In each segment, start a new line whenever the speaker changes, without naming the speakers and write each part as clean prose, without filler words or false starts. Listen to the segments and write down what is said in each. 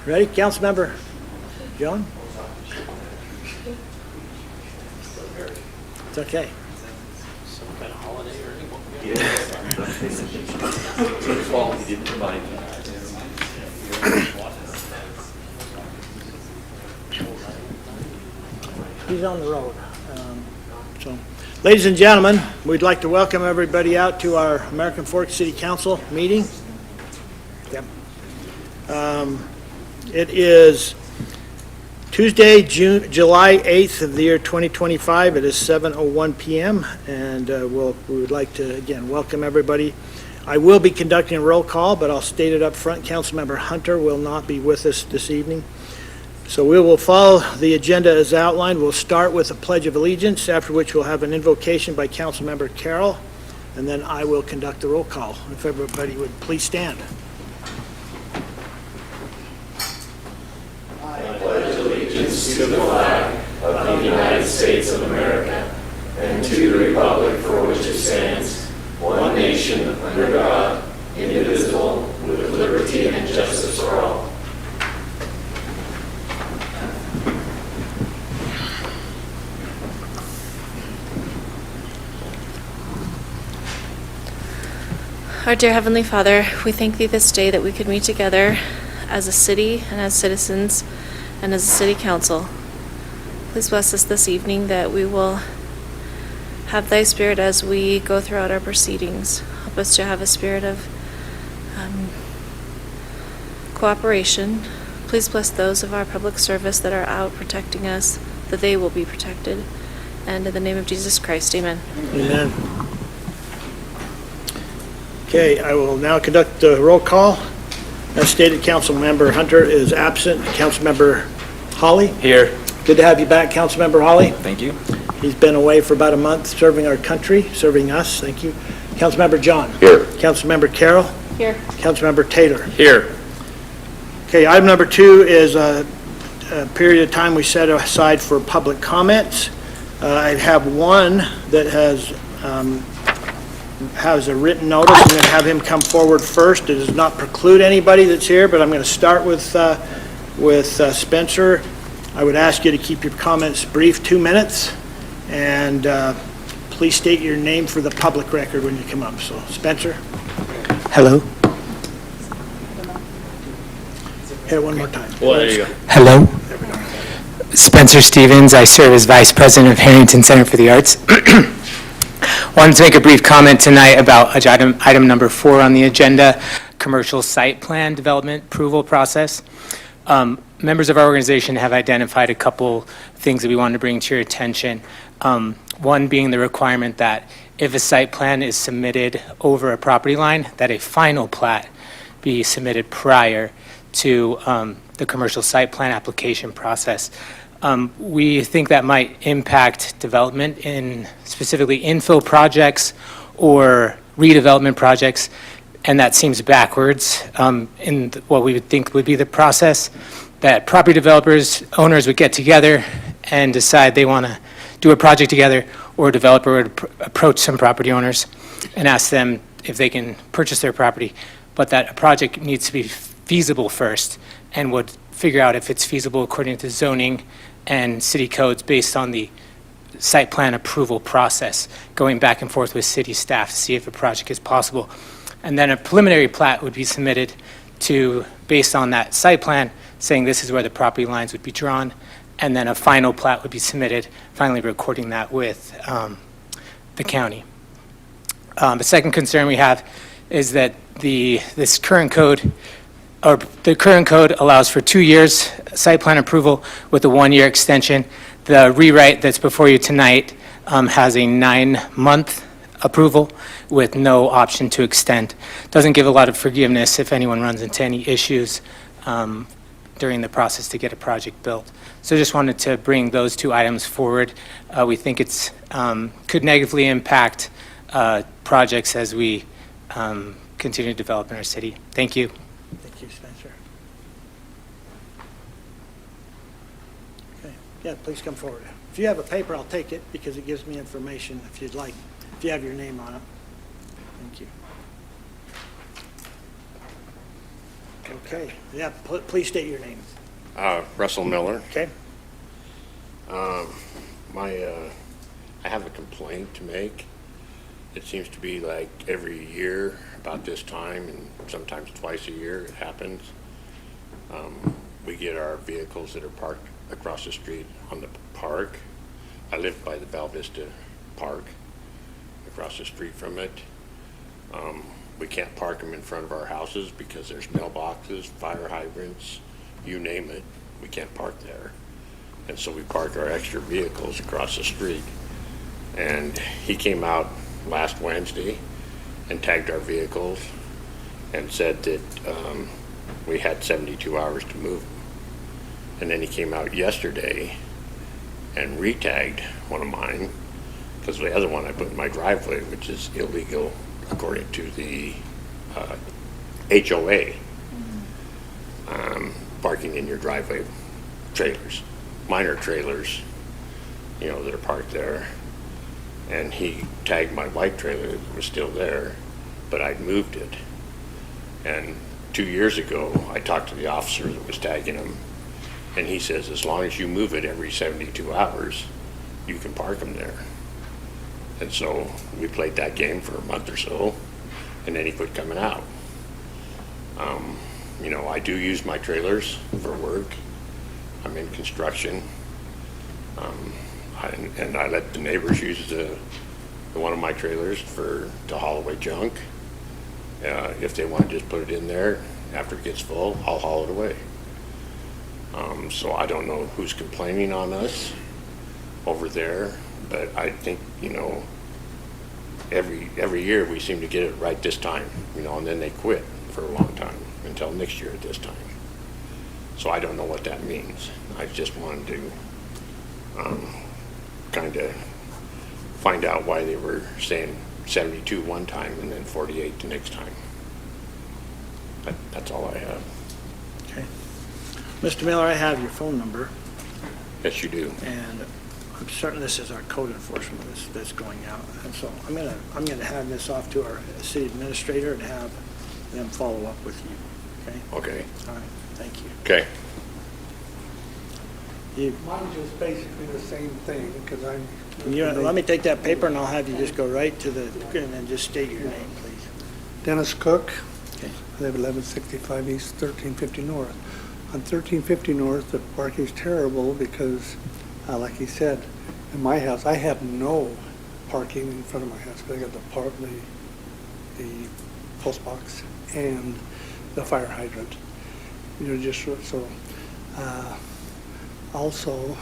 Ready? Councilmember John? It's okay.
Some kind of holiday or anything?
Well, he didn't remind me.
He's on the road. So, ladies and gentlemen, we'd like to welcome everybody out to our American Fork City Council meeting. Yep. It is Tuesday, July 8th of the year 2025. It is 7:01 p.m. and we would like to again welcome everybody. I will be conducting a roll call, but I'll state it up front. Councilmember Hunter will not be with us this evening. So we will follow the agenda as outlined. We'll start with a Pledge of Allegiance, after which we'll have an invocation by Councilmember Carroll, and then I will conduct the roll call. If everybody would please stand.
I pledge allegiance to the flag of the United States of America and to the republic for which it stands, one nation under God, indivisible, with liberty and justice for all.
Our dear Heavenly Father, we thank Thee this day that we could meet together as a city and as citizens and as a city council. Please bless us this evening that we will have Thy Spirit as we go throughout our proceedings. Help us to have a spirit of cooperation. Please bless those of our public service that are out protecting us, that they will be protected. And in the name of Jesus Christ, amen.
Amen. Okay, I will now conduct the roll call. As stated, Councilmember Hunter is absent. Councilmember Holly?
Here.
Good to have you back, Councilmember Holly.
Thank you.
He's been away for about a month serving our country, serving us. Thank you. Councilmember John?
Here.
Councilmember Carroll?
Here.
Councilmember Taylor?
Here.
Okay, item number 2 is a period of time we set aside for public comments. I have one that has a written notice. I'm going to have him come forward first. It does not preclude anybody that's here, but I'm going to start with Spencer. I would ask you to keep your comments brief, 2 minutes, and please state your name for the public record when you come up. So, Spencer.
Hello.
Hit it one more time.
Well, there you go.
Hello. Spencer Stevens. I serve as Vice President of Harrington Center for the Arts. Wanted to make a brief comment tonight about item number 4 on the agenda, commercial site plan development approval process. Members of our organization have identified a couple things that we wanted to bring to your attention. One being the requirement that if a site plan is submitted over a property line, that a final plat be submitted prior to the commercial site plan application process. We think that might impact development in specifically infill projects or redevelopment projects, and that seems backwards in what we would think would be the process, that property developers, owners would get together and decide they want to do a project together, or a developer would approach some property owners and ask them if they can purchase their property, but that a project needs to be feasible first and would figure out if it's feasible according to zoning and city codes based on the site plan approval process, going back and forth with city staff to see if a project is possible. And then a preliminary plat would be submitted based on that site plan, saying this is where the property lines would be drawn, and then a final plat would be submitted, finally recording that with the county. The second concern we have is that the current code allows for 2 years site plan approval with a 1-year extension. The rewrite that's before you tonight has a 9-month approval with no option to extend. Doesn't give a lot of forgiveness if anyone runs into any issues during the process to get a project built. So just wanted to bring those 2 items forward. We think it's could negatively impact projects as we continue to develop in our city. Thank you.
Thank you, Spencer. Okay. Yeah, please come forward. If you have a paper, I'll take it because it gives me information if you'd like, if you have your name on it. Thank you. Okay, yeah, please state your name.
Russell Miller.
Okay?
I have a complaint to make. It seems to be like every year about this time, and sometimes twice a year it happens. We get our vehicles that are parked across the street on the park. I live by the Val Vista Park, across the street from it. We can't park them in front of our houses because there's mailboxes, fire hydrants, you name it. We can't park there. And so we park our extra vehicles across the street. And he came out last Wednesday and tagged our vehicles and said that we had 72 hours to move them. And then he came out yesterday and re-tagged one of mine, because the other one I put in my driveway, which is illegal according to the HOA, parking in your driveway trailers, minor trailers, that are parked there. And he tagged my white trailer that was still there, but I'd moved it. And 2 years ago, I talked to the officer that was tagging him, and he says, as long as you move it every 72 hours, you can park them there. And so we played that game for a month or so, and then he quit coming out. I do use my trailers for work. I'm in construction. And I let the neighbors use the one of my trailers to haul away junk. If they want to just put it in there, after it gets full, I'll haul it away. So I don't know who's complaining on us over there, but I think, every year we seem to get it right this time, and then they quit for a long time, until next year at this time. So I don't know what that means. I just wanted to kind of find out why they were saying 72 one time and then 48 the next time. That's all I have.
Okay. Mr. Miller, I have your phone number,
Yes, you do.
and I'm certain this is our code enforcement that's going out. And so I'm gonna hand this off to our city administrator and have them follow up with you, okay?
Okay.
All right, thank you.
Okay.
Mine's just basically the same thing, because I'm...
Let me take that paper and I'll have you just go right to and then just state your name, please.
Dennis Cook.
Okay.
I live 1165 East, 1350 North. On 1350 North, the parking's terrible because, like he said, in my house, I have no parking in front of my house, because I got the post box and the fire hydrant. Just so... Also,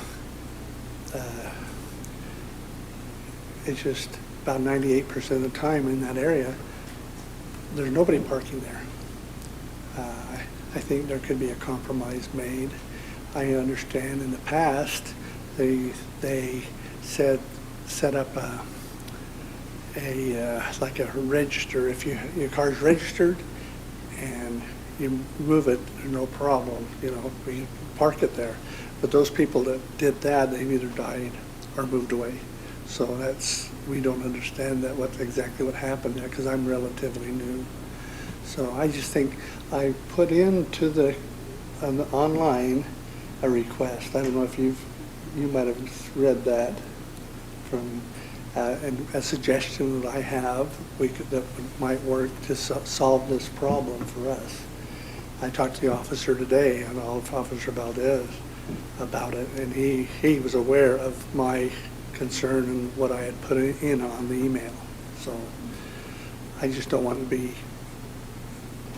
it's just about 98% of the time in that area, there's nobody parking there. I think there could be a compromise made. I understand in the past, they set up like a register. If your car's registered and you move it, no problem, we park it there. But those people that did that, they've either died or moved away. So we don't understand exactly what happened there, because I'm relatively new. So I just think I put into online a request. I don't know if you might have read that from and a suggestion that I have that might work to solve this problem for us. I talked to the officer today, and Officer Valdez, about it, and he was aware of my concern and what I had put in on the email. So I just don't want to be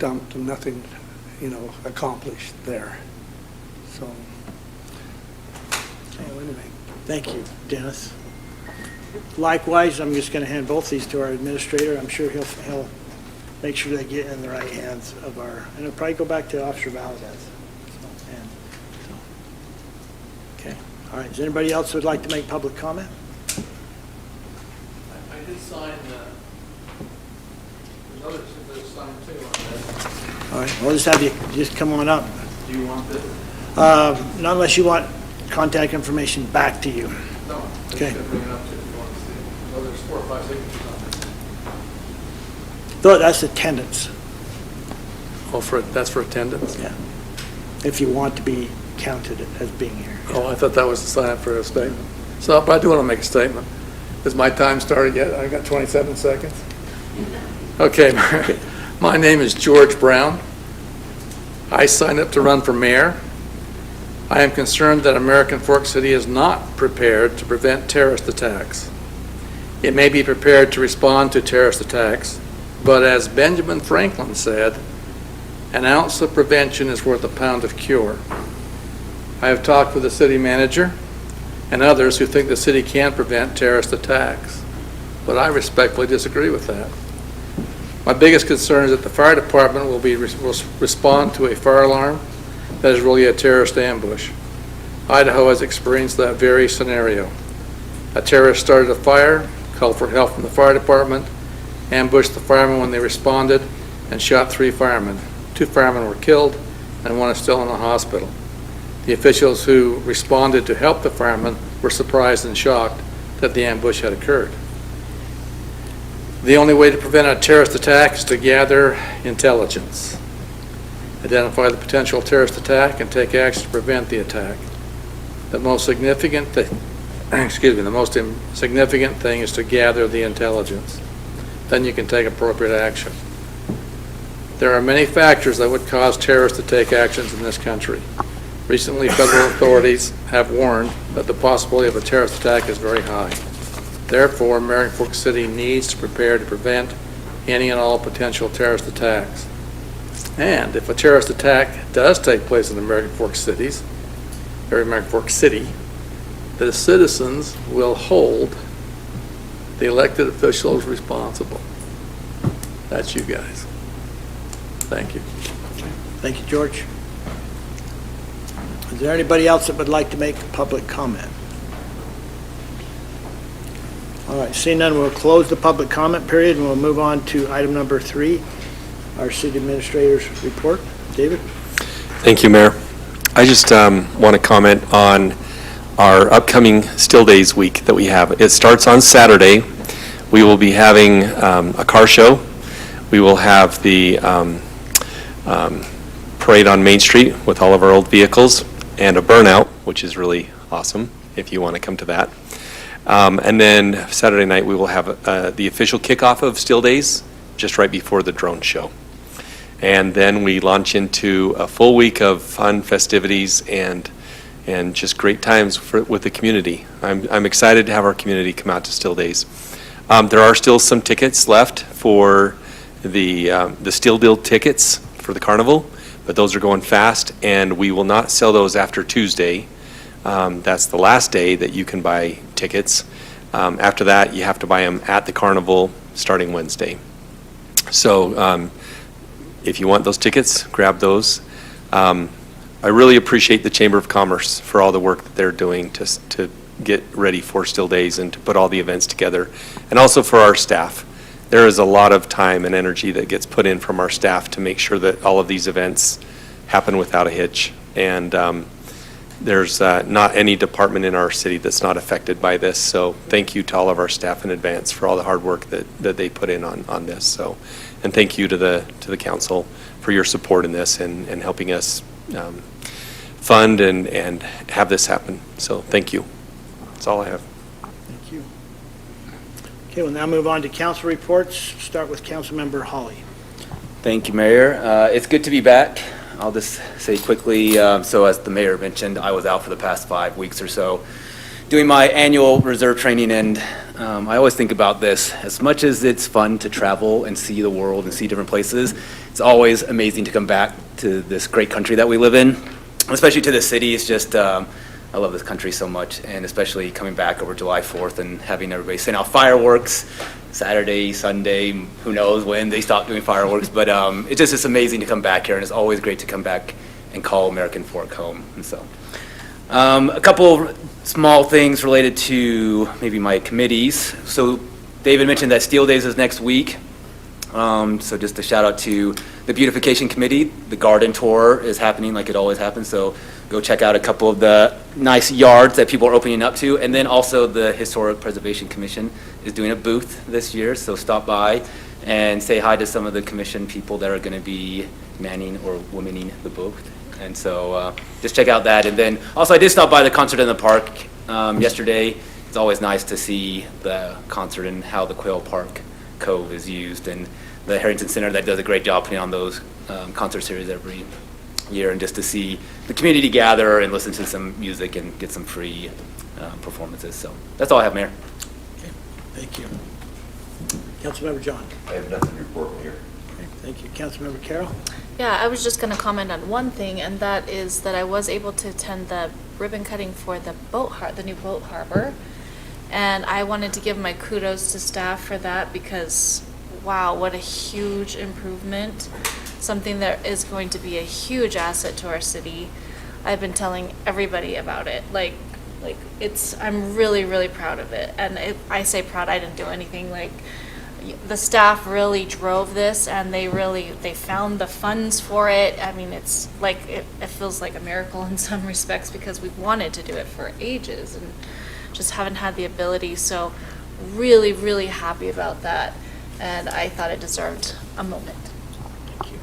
dumped and nothing, accomplished there. So anyway.
Thank you, Dennis. Likewise, I'm just going to hand both these to our administrator. I'm sure he'll make sure they get in the right hands of and it'll probably go back to Officer Valdez. Okay, all right. Is there anybody else who would like to make public comment?
I did sign the notice that was signed too on that.
All right, we'll just have you just come on up.
Do you want this?
Not unless you want contact information back to you.
No.
Okay.
I should bring it up to if you want to see. Well, there's 4 or 5 signatures on it.
Though that's attendance
Oh, that's for attendance?
Yeah. If you want to be counted as being here.
Oh, I thought that was the sign up for a statement. So, but I do want to make a statement. Has my time started yet? I got 27 seconds. Okay, my name is George Brown. I signed up to run for mayor. I am concerned that American Fork City is not prepared to prevent terrorist attacks. It may be prepared to respond to terrorist attacks, but as Benjamin Franklin said, an ounce of prevention is worth a pound of cure. I have talked with the city manager and others who think the city can prevent terrorist attacks, but I respectfully disagree with that. My biggest concern is that the fire department will respond to a fire alarm that is really a terrorist ambush. Idaho has experienced that very scenario. A terrorist started a fire, called for help from the fire department, ambushed the firemen when they responded, and shot 3 firemen. 2 firemen were killed, and 1 is still in the hospital. The officials who responded to help the firemen were surprised and shocked that the ambush had occurred. The only way to prevent a terrorist attack is to gather intelligence, identify the potential terrorist attack, and take action to prevent the attack. The most significant thing, significant thing is to gather the intelligence. Then you can take appropriate action. There are many factors that would cause terrorists to take actions in this country. Recently, federal authorities have warned that the possibility of a terrorist attack is very high. Therefore, American Fork City needs to prepare to prevent any and all potential terrorist attacks. And if a terrorist attack does take place in American Fork City, the citizens will hold the elected officials responsible. That's you guys. Thank you.
Thank you, George. Is there anybody else that would like to make a public comment? All right, seeing none, we'll close the public comment period and we'll move on to item number 3, our city administrator's report. David?
Thank you, Mayor. I just want to comment on our upcoming Still Days week that we have. It starts on Saturday. We will be having a car show. We will have the parade on Main Street with all of our old vehicles and a burnout, which is really awesome if you want to come to that. And then Saturday night we will have the official kickoff of Still Days just right before the drone show. And then we launch into a full week of fun festivities and just great times with the community. I'm excited to have our community come out to Still Days. There are still some tickets left for the Still Deal tickets for the carnival, but those are going fast, and we will not sell those after Tuesday. That's the last day that you can buy tickets. After that, you have to buy them at the carnival starting Wednesday. So if you want those tickets, grab those. I really appreciate the Chamber of Commerce for all the work that they're doing to get ready for Still Days and to put all the events together, and also for our staff. There is a lot of time and energy that gets put in from our staff to make sure that all of these events happen without a hitch. And there's not any department in our city that's not affected by this. So thank you to all of our staff in advance for all the hard work that they put in on this. So, and thank you to the council for your support in this and helping us fund and have this happen. So thank you. That's all I have.
Thank you. Okay, we'll now move on to council reports. Start with Councilmember Hawley.
Thank you, Mayor. It's good to be back. I'll just say quickly, so as the mayor mentioned, I was out for the past 5 weeks or so doing my annual reserve training, and I always think about this. As much as it's fun to travel and see the world and see different places, it's always amazing to come back to this great country that we live in, especially to the city. It's just, I love this country so much, and especially coming back over July 4th and having everybody send out fireworks Saturday, Sunday, who knows when they stop doing fireworks, but it's just amazing to come back here, and it's always great to come back and call American Fork home. And so a couple small things related to maybe my committees. So David mentioned that Steel Days is next week. So just a shout out to the Beautification Committee. The garden tour is happening like it always happens. So go check out a couple of the nice yards that people are opening up to. And then also the Historic Preservation Commission is doing a booth this year. So stop by, and say hi to some of the commission people that are going to be manning or womaning the booth. And so just check out that. And then also I did stop by the concert in the park yesterday. It's always nice to see the concert and how the Quail Park Cove is used, and the Harrington Center that does a great job putting on those concert series every year, and just to see the community gather and listen to some music and get some free performances. So that's all I have, Mayor.
Thank you. Councilmember John.
I have nothing to report, Mayor.
Okay, thank you. Councilmember Carroll.
Yeah, I was just going to comment on one thing, and that is that I was able to attend the ribbon cutting for the the new boat harbor. And I wanted to give my kudos to staff for that because, wow, what a huge improvement. Something that is going to be a huge asset to our city. I've been telling everybody about it. I'm really, really proud of it. And I say proud, I didn't do anything. The staff really drove this, and they found the funds for it. I mean, it's it feels like a miracle in some respects because we've wanted to do it for ages and just haven't had the ability. So really, really happy about that. And I thought it deserved a moment.
Thank you.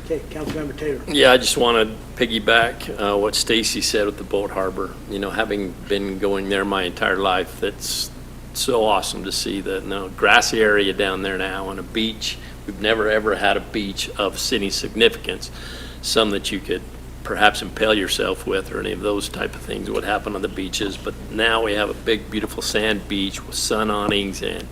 Okay, Councilmember Taylor.
Yeah, I just want to piggyback what Stacy said with the boat harbor. You know, having been going there my entire life, that's so awesome to see the grassy area down there now and a beach. We've never ever had a beach of city significance, some that you could perhaps impale yourself with or any of those type of things would happen on the beaches. But now we have a big, beautiful sand beach with sun awnings and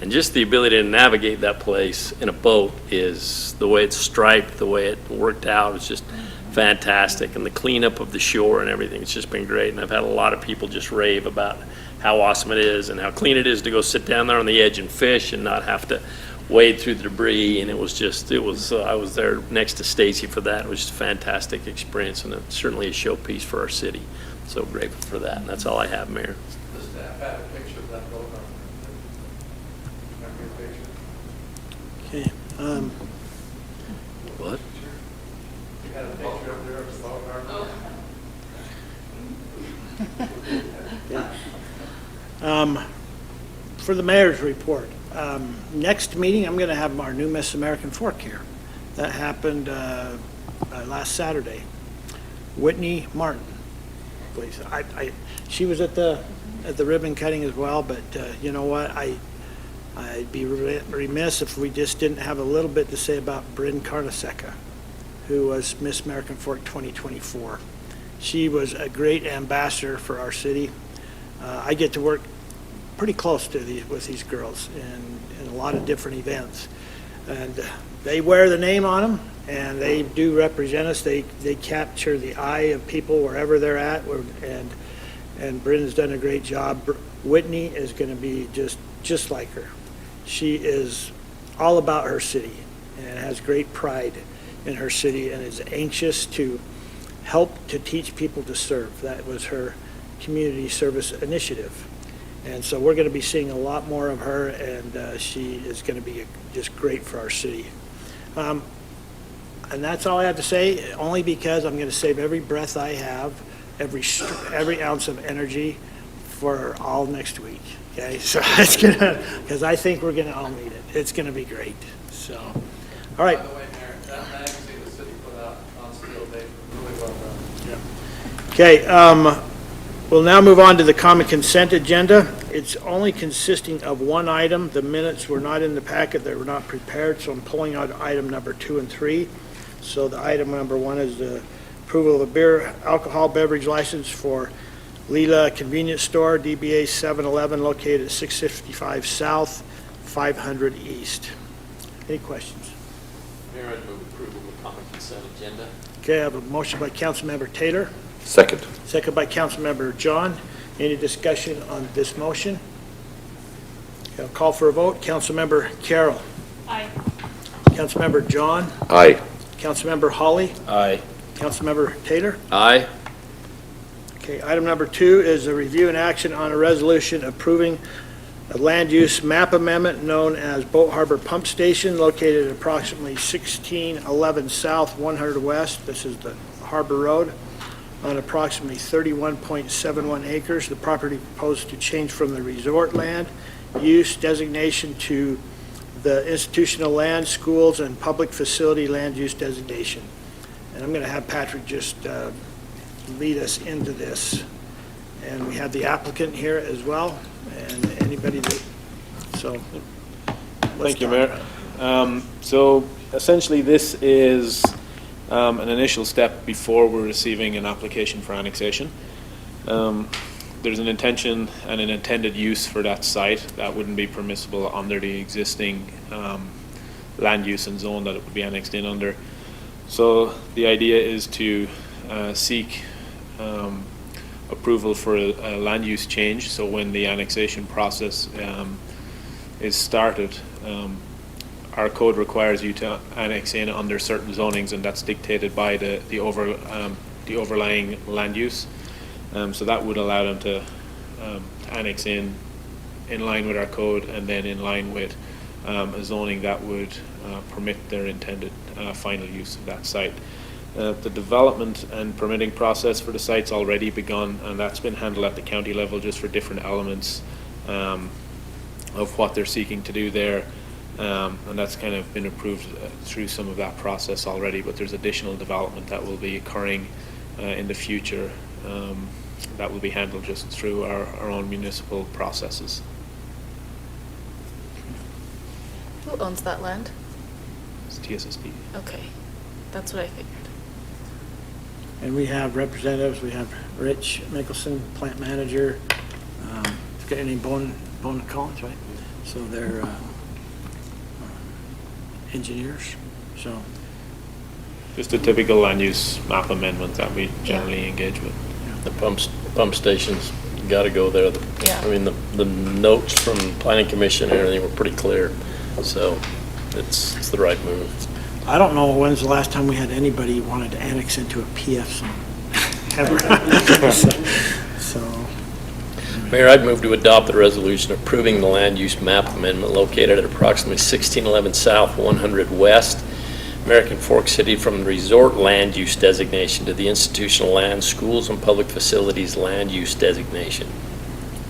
just the ability to navigate that place in a boat is the way it's striped, the way it worked out is just fantastic. And the cleanup of the shore and everything, it's just been great. And I've had a lot of people just rave about how awesome it is and how clean it is to go sit down there on the edge and fish and not have to wade through the debris. And I was there next to Stacy for that. It was just a fantastic experience and it's certainly a showpiece for our city. So grateful for that. And that's all I have, Mayor.
The staff had a picture of that boat. Remember your picture?
Okay.
What?
You had a picture up there of the boat harbor?
For the mayor's report, next meeting, I'm going to have our new Miss American Fork here. That happened last Saturday. Whitney Martin, please. She was at the ribbon cutting as well, but you know what? I'd be remiss if we just didn't have a little bit to say about Bryn Carnesecca, who was Miss American Fork 2024. She was a great ambassador for our city. I get to work pretty close to with these girls in a lot of different events. And they wear the name on them, and they do represent us. They capture the eye of people wherever they're at, and Bryn's done a great job. Whitney is going to be just like her. She is all about her city and has great pride in her city and is anxious to help to teach people to serve. That was her community service initiative. And so we're going to be seeing a lot more of her, and she is going to be just great for our city. And that's all I have to say, only because I'm going to save every breath I have, every ounce of energy for all next week. Okay, so it's going to, because I think we're going to all need it. It's going to be great. So, all right.
By the way, Mayor, that magazine the city put out on Steel Day, really well done.
Okay, we'll now move on to the common consent agenda. It's only consisting of one item. The minutes were not in the packet. They were not prepared, so I'm pulling out item number 2 and 3. So the item number 1 is the approval of a beer alcohol beverage license for Leela Convenience Store, DBA 7-Eleven, located at 655 South, 500 East. Any questions?
Mayor, I'd move approval of the common consent agenda.
Okay, I have a motion by Councilmember Taylor,
Second.
second by Councilmember John. Any discussion on this motion? Okay, I'll call for a vote. Councilmember Carroll.
Aye.
Councilmember John.
Aye.
Councilmember Holly.
Aye.
Councilmember Taylor.
Aye.
Okay, item number 2 is a review and action on a resolution approving a land use map amendment known as Boat Harbor Pump Station located at approximately 1611 South, 100 West. This is the Harbor Road on approximately 31.71 acres. The property proposed to change from the resort land use designation to the institutional land, schools, and public facility land use designation. And I'm going to have Patrick just lead us into this. And we have the applicant here as well, and anybody that, so.
Thank you, Mayor. So essentially, this is an initial step before we're receiving an application for annexation. There's an intention and an intended use for that site that wouldn't be permissible under the existing land use and zone that it would be annexed in under. So the idea is to seek approval for a land use change. So when the annexation process is started, our code requires you to annex in under certain zonings, and that's dictated by the overlying land use. So that would allow them to annex in line with our code, and then in line with a zoning that would permit their intended final use of that site. The development and permitting process for the site's already begun, and that's been handled at the county level just for different elements of what they're seeking to do there. And that's kind of been approved through some of that process already, but there's additional development that will be occurring in the future that will be handled just through our own municipal processes.
Who owns that land?
It's TSSP.
Okay, that's what I figured.
And we have representatives, we have Rich Mickelson, plant manager, it's got any Bone Collins, right? So they're engineers, so.
Just a typical land use map amendment that we generally engage with.
The pump stations got to go there.
Yeah.
I mean, the notes from Planning Commission and everything were pretty clear, so it's the right move.
I don't know when's the last time we had anybody wanted to annex into a PF zone. Ever. So.
Mayor, I'd move to adopt the resolution approving the land use map amendment located at approximately 1611 South, 100 West, American Fork City, from the resort land use designation to the institutional land, schools, and public facilities land use designation.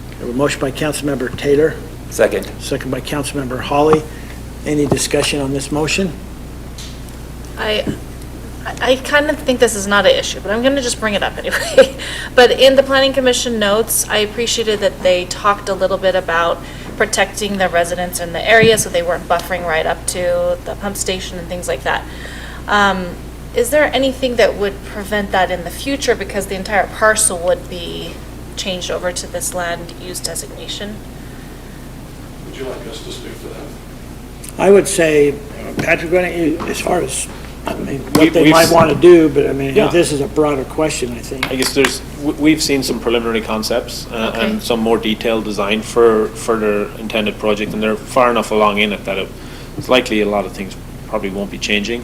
We have a motion by Councilmember Taylor,
Second.
second by Councilmember Hawley. Any discussion on this motion?
I kind of think this is not an issue, but I'm going to just bring it up anyway. But in the Planning Commission notes, I appreciated that they talked a little bit about protecting the residents in the area so they weren't buffering right up to the pump station and things like that. Is there anything that would prevent that in the future, because the entire parcel would be changed over to this land use designation?
Would you like us to speak to that?
I would say, Patrick, why don't you, as far as, I mean, what they
We've
might want to do, but I mean,
Yeah.
this is a broader question, I think.
I guess we've seen some preliminary concepts
Okay.
and some more detailed design for their intended project, and they're far enough along in it that it's likely a lot of things probably won't be changing.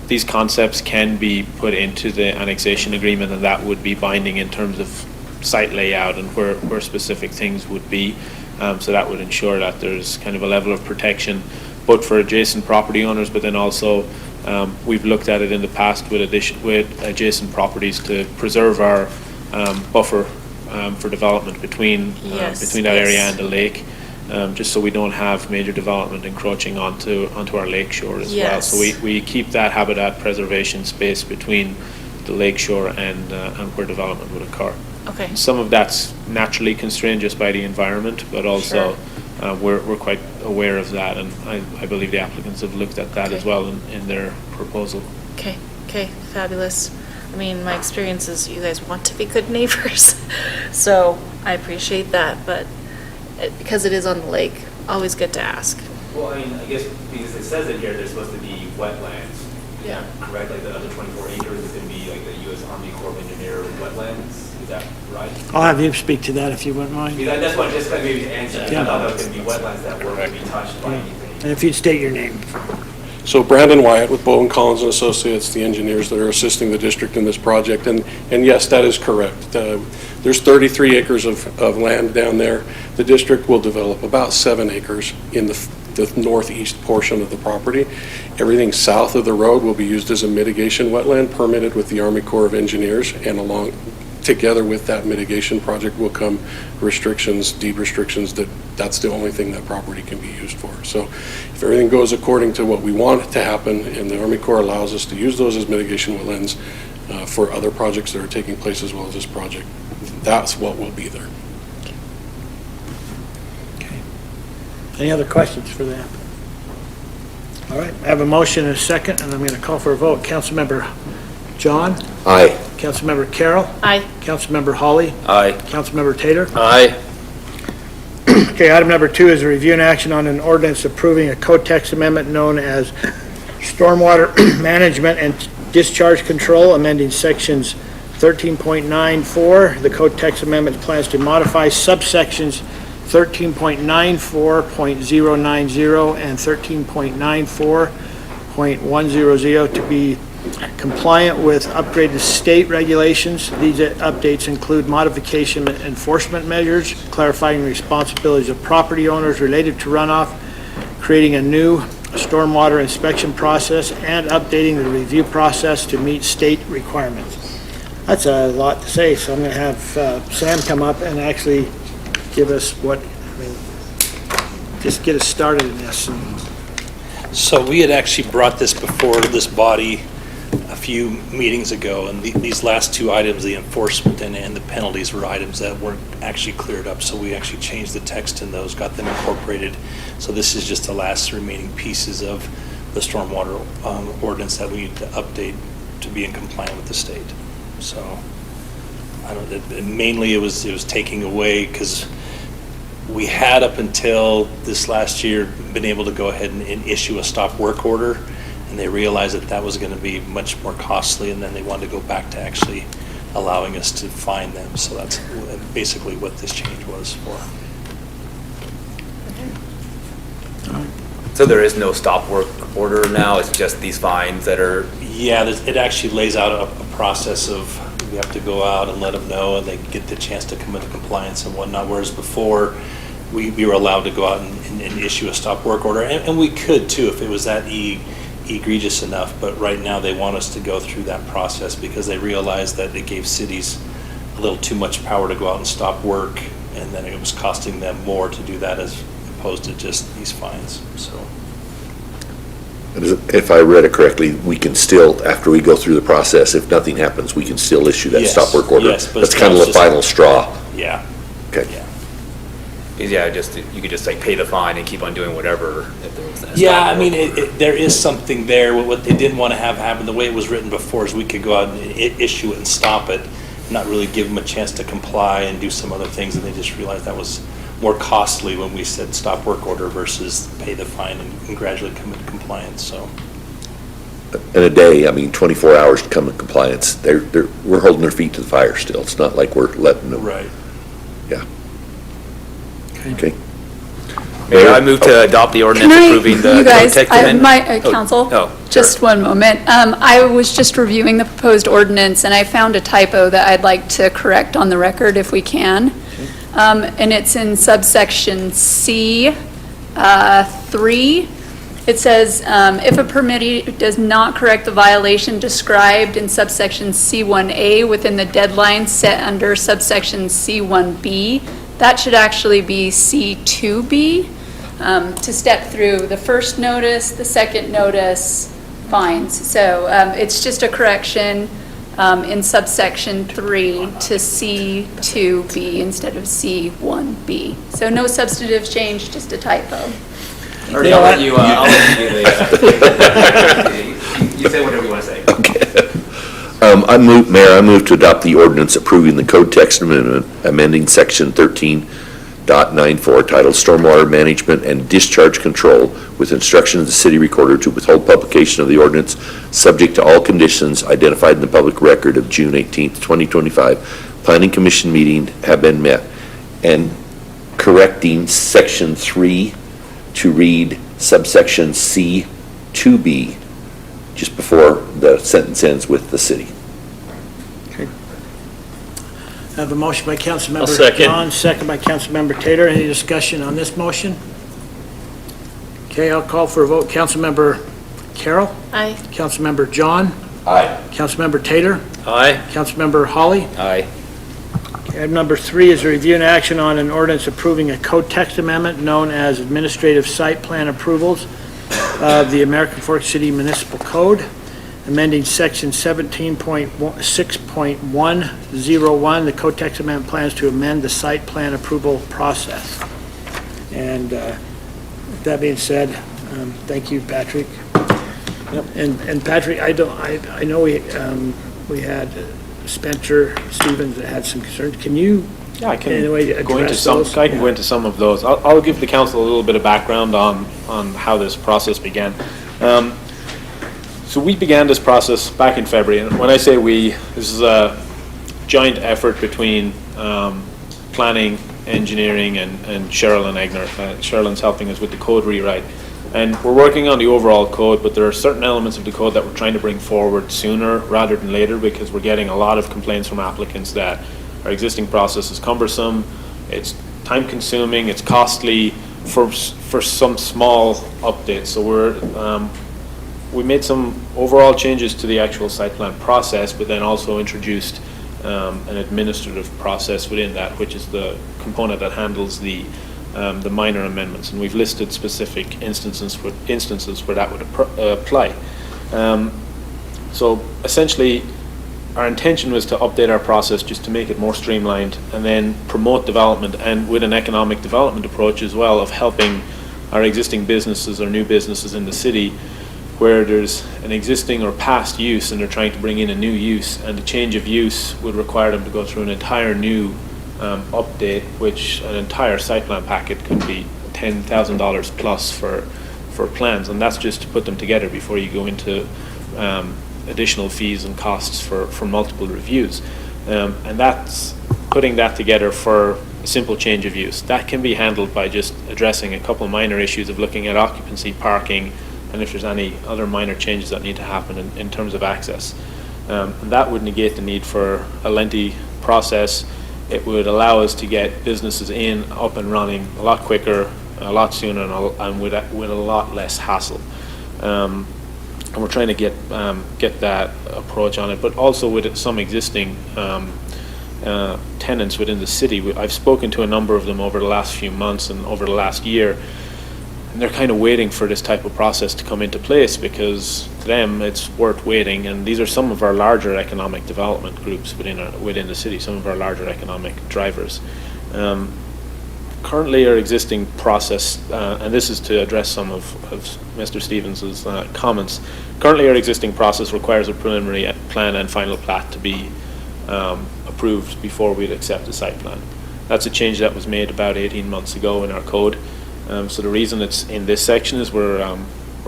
These concepts can be put into the annexation agreement, and that would be binding in terms of site layout and where specific things would be. So that would ensure that there's kind of a level of protection, both for adjacent property owners, but then also we've looked at it in the past with adjacent properties to preserve our buffer for development between that area and the lake, just so we don't have major development encroaching onto our lake shore as well. So we keep that habitat preservation space between the lake shore and where development would occur.
Okay.
Some of that's naturally constrained just by the environment, but also we're quite aware of that, and I believe the applicants have looked at that as well in their proposal.
Okay, fabulous. I mean, my experience is you guys want to be good neighbors, so I appreciate that, but because it is on the lake, always good to ask.
Well, I mean, I guess because it says in here there's supposed to be wetlands.
Yeah.
Correct, like the other 24 acres is going to be like the U.S. Army Corps of Engineer wetlands. Is that right?
I'll have you speak to that if you wouldn't mind.
Because that's what just like maybe to answer.
Yeah.
I thought that was going to be wetlands that were going to be touched by anything.
And if you'd state your name.
So Brandon Wyatt with Bowen Collins and Associates, the engineers that are assisting the district in this project, and yes, that is correct. There's 33 acres of land down there. The district will develop about 7 acres in the northeast portion of the property. Everything south of the road will be used as a mitigation wetland permitted with the Army Corps of Engineers, and along together with that mitigation project will come restrictions, deed restrictions, that's the only thing that property can be used for. So if everything goes according to what we want to happen, and the Army Corps allows us to use those as mitigation wetlands for other projects that are taking place as well as this project, that's what will be there.
Any other questions for the applicant? All right, I have a motion and a second, and I'm going to call for a vote. Councilmember John?
Aye.
Councilmember Carroll?
Aye.
Councilmember Holly?
Aye.
Councilmember Tater?
Aye.
Okay, item number 2 is a review and action on an ordinance approving a code text amendment known as Stormwater Management and Discharge Control, amending sections 13.94. The code text amendment plans to modify subsections 13.94.090 and 13.94.100 to be compliant with upgraded state regulations. These updates include modification and enforcement measures, clarifying responsibilities of property owners related to runoff, creating a new stormwater inspection process, and updating the review process to meet state requirements. That's a lot to say, so I'm going to have Sam come up and actually give us just get us started in this.
So we had actually brought this before this body a few meetings ago, and these last 2 items, the enforcement and the penalties, were items that weren't actually cleared up, so we actually changed the text in those, got them incorporated. So this is just the last remaining pieces of the stormwater ordinance that we need to update to be in compliance with the state. So mainly it was taking away, because we had up until this last year been able to go ahead and issue a stop work order, and they realized that was going to be much more costly, and then they wanted to go back to actually allowing us to fine them. So that's basically what this change was for.
So there is no stop work order now, it's just these fines that are...
Yeah, it actually lays out a process of, we have to go out and let them know, and they get the chance to come into compliance and whatnot, whereas before, we were allowed to go out and issue a stop work order, and we could too if it was that egregious enough, but right now they want us to go through that process because they realized that it gave cities a little too much power to go out and stop work, and then it was costing them more to do that as opposed to just these fines, so.
If I read it correctly, we can still, after we go through the process, if nothing happens, we can still issue that
Yes,
stop work order.
yes, but
That's
it's
kind of
not
the
just-
final straw.
Yeah.
Okay.
Yeah.
Yeah, you could just like pay the fine and keep on doing whatever if there was that
Yeah,
stop
I mean,
work.
there is something there. What they didn't want to have happen, the way it was written before, is we could go out and issue it and stop it, not really give them a chance to comply and do some other things, and they just realized that was more costly when we said stop work order versus pay the fine and gradually come into compliance, so.
In a day, 24 hours to come in compliance, we're holding their feet to the fire still. It's not like we're letting them.
Right.
Yeah. Okay.
Mayor, I move to adopt the ordinance approving the
You guys,
code text amendment.
council,
Oh,
just one moment. I was just reviewing the proposed ordinance, and I found a typo that I'd like to correct on the record if we can. And it's in subsection C, 3. It says, if a permittee does not correct the violation described in subsection C1A within the deadline set under subsection C1B, that should actually be C2B, to step through the first notice, the second notice, fines. So it's just a correction in subsection 3 to C2B instead of C1B. So no substantive change, just a typo.
I'll let you do the, you say whatever you want to say.
Mayor, I move to adopt the ordinance approving the code text amendment, amending section 13.94 titled Stormwater Management and Discharge Control with instruction of the city recorder to withhold publication of the ordinance subject to all conditions identified in the public record of June 18th, 2025. Planning Commission meeting have been met, and correcting section 3 to read subsection C 2B just before the sentence ends with the city.
I have a motion by
I'll
Councilmember
second.
John, second by Councilmember Tater. Any discussion on this motion? Okay, I'll call for a vote. Councilmember Carroll?
Aye.
Councilmember John?
Aye.
Councilmember Tater?
Aye.
Councilmember Holly?
Aye.
Item number 3 is a review and action on an ordinance approving a code text amendment known as Administrative Site Plan Approvals of the American Fork City Municipal Code, amending section 17.6.101. The code text amendment plans to amend the site plan approval process. And with that being said, thank you, Patrick. And Patrick, I know we had Spencer Stevens that had some concerns. Can you
Yeah, I can
in any way
go into
address
some.
those?
I can go
Yeah.
into some of those. I'll give the council a little bit of background on how this process began. So we began this process back in February, and when I say we, this is a joint effort between planning, engineering, and Sherilyn Egner. Sherilyn's helping us with the code rewrite. And we're working on the overall code, but there are certain elements of the code that we're trying to bring forward sooner rather than later, because we're getting a lot of complaints from applicants that our existing process is cumbersome, it's time-consuming, it's costly for some small updates. So we made some overall changes to the actual site plan process, but then also introduced an administrative process within that, which is the component that handles the minor amendments, and we've listed specific instances where that would apply. So essentially, our intention was to update our process just to make it more streamlined, and then promote development, and with an economic development approach as well, of helping our existing businesses or new businesses in the city where there's an existing or past use and they're trying to bring in a new use, and the change of use would require them to go through an entire new update, which an entire site plan packet could be $10,000 plus for plans, and that's just to put them together before you go into additional fees and costs for multiple reviews. And that's putting that together for a simple change of use. That can be handled by just addressing a couple of minor issues of looking at occupancy, parking, and if there's any other minor changes that need to happen in terms of access. And that would negate the need for a lengthy process. It would allow us to get businesses up and running a lot quicker, a lot sooner, and with a lot less hassle. And we're trying to get that approach on it, but also with some existing tenants within the city. I've spoken to a number of them over the last few months and over the last year, and they're kind of waiting for this type of process to come into place, because to them it's worth waiting. And these are some of our larger economic development groups within the city, some of our larger economic drivers. Currently, our existing process, and this is to address some of Mr. Stevens's comments. Currently, our existing process requires a preliminary plan and final plat to be approved before we'd accept the site plan. That's a change that was made about 18 months ago in our code. So the reason it's in this section is we're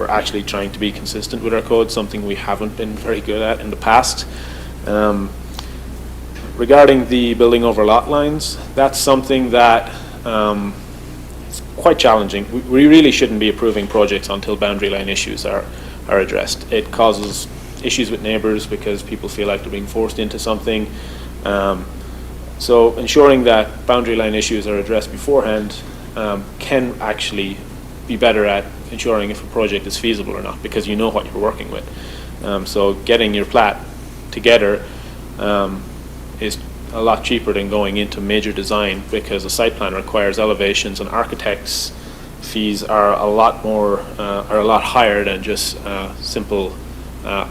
actually trying to be consistent with our code, something we haven't been very good at in the past. Regarding the building over lot lines, that's something that it's quite challenging. We really shouldn't be approving projects until boundary line issues are addressed. It causes issues with neighbors because people feel like they're being forced into something. So ensuring that boundary line issues are addressed beforehand can actually be better at ensuring if a project is feasible or not, because you know what you're working with. So getting your plat together is a lot cheaper than going into major design, because a site plan requires elevations, and architects' fees are a lot higher than just simple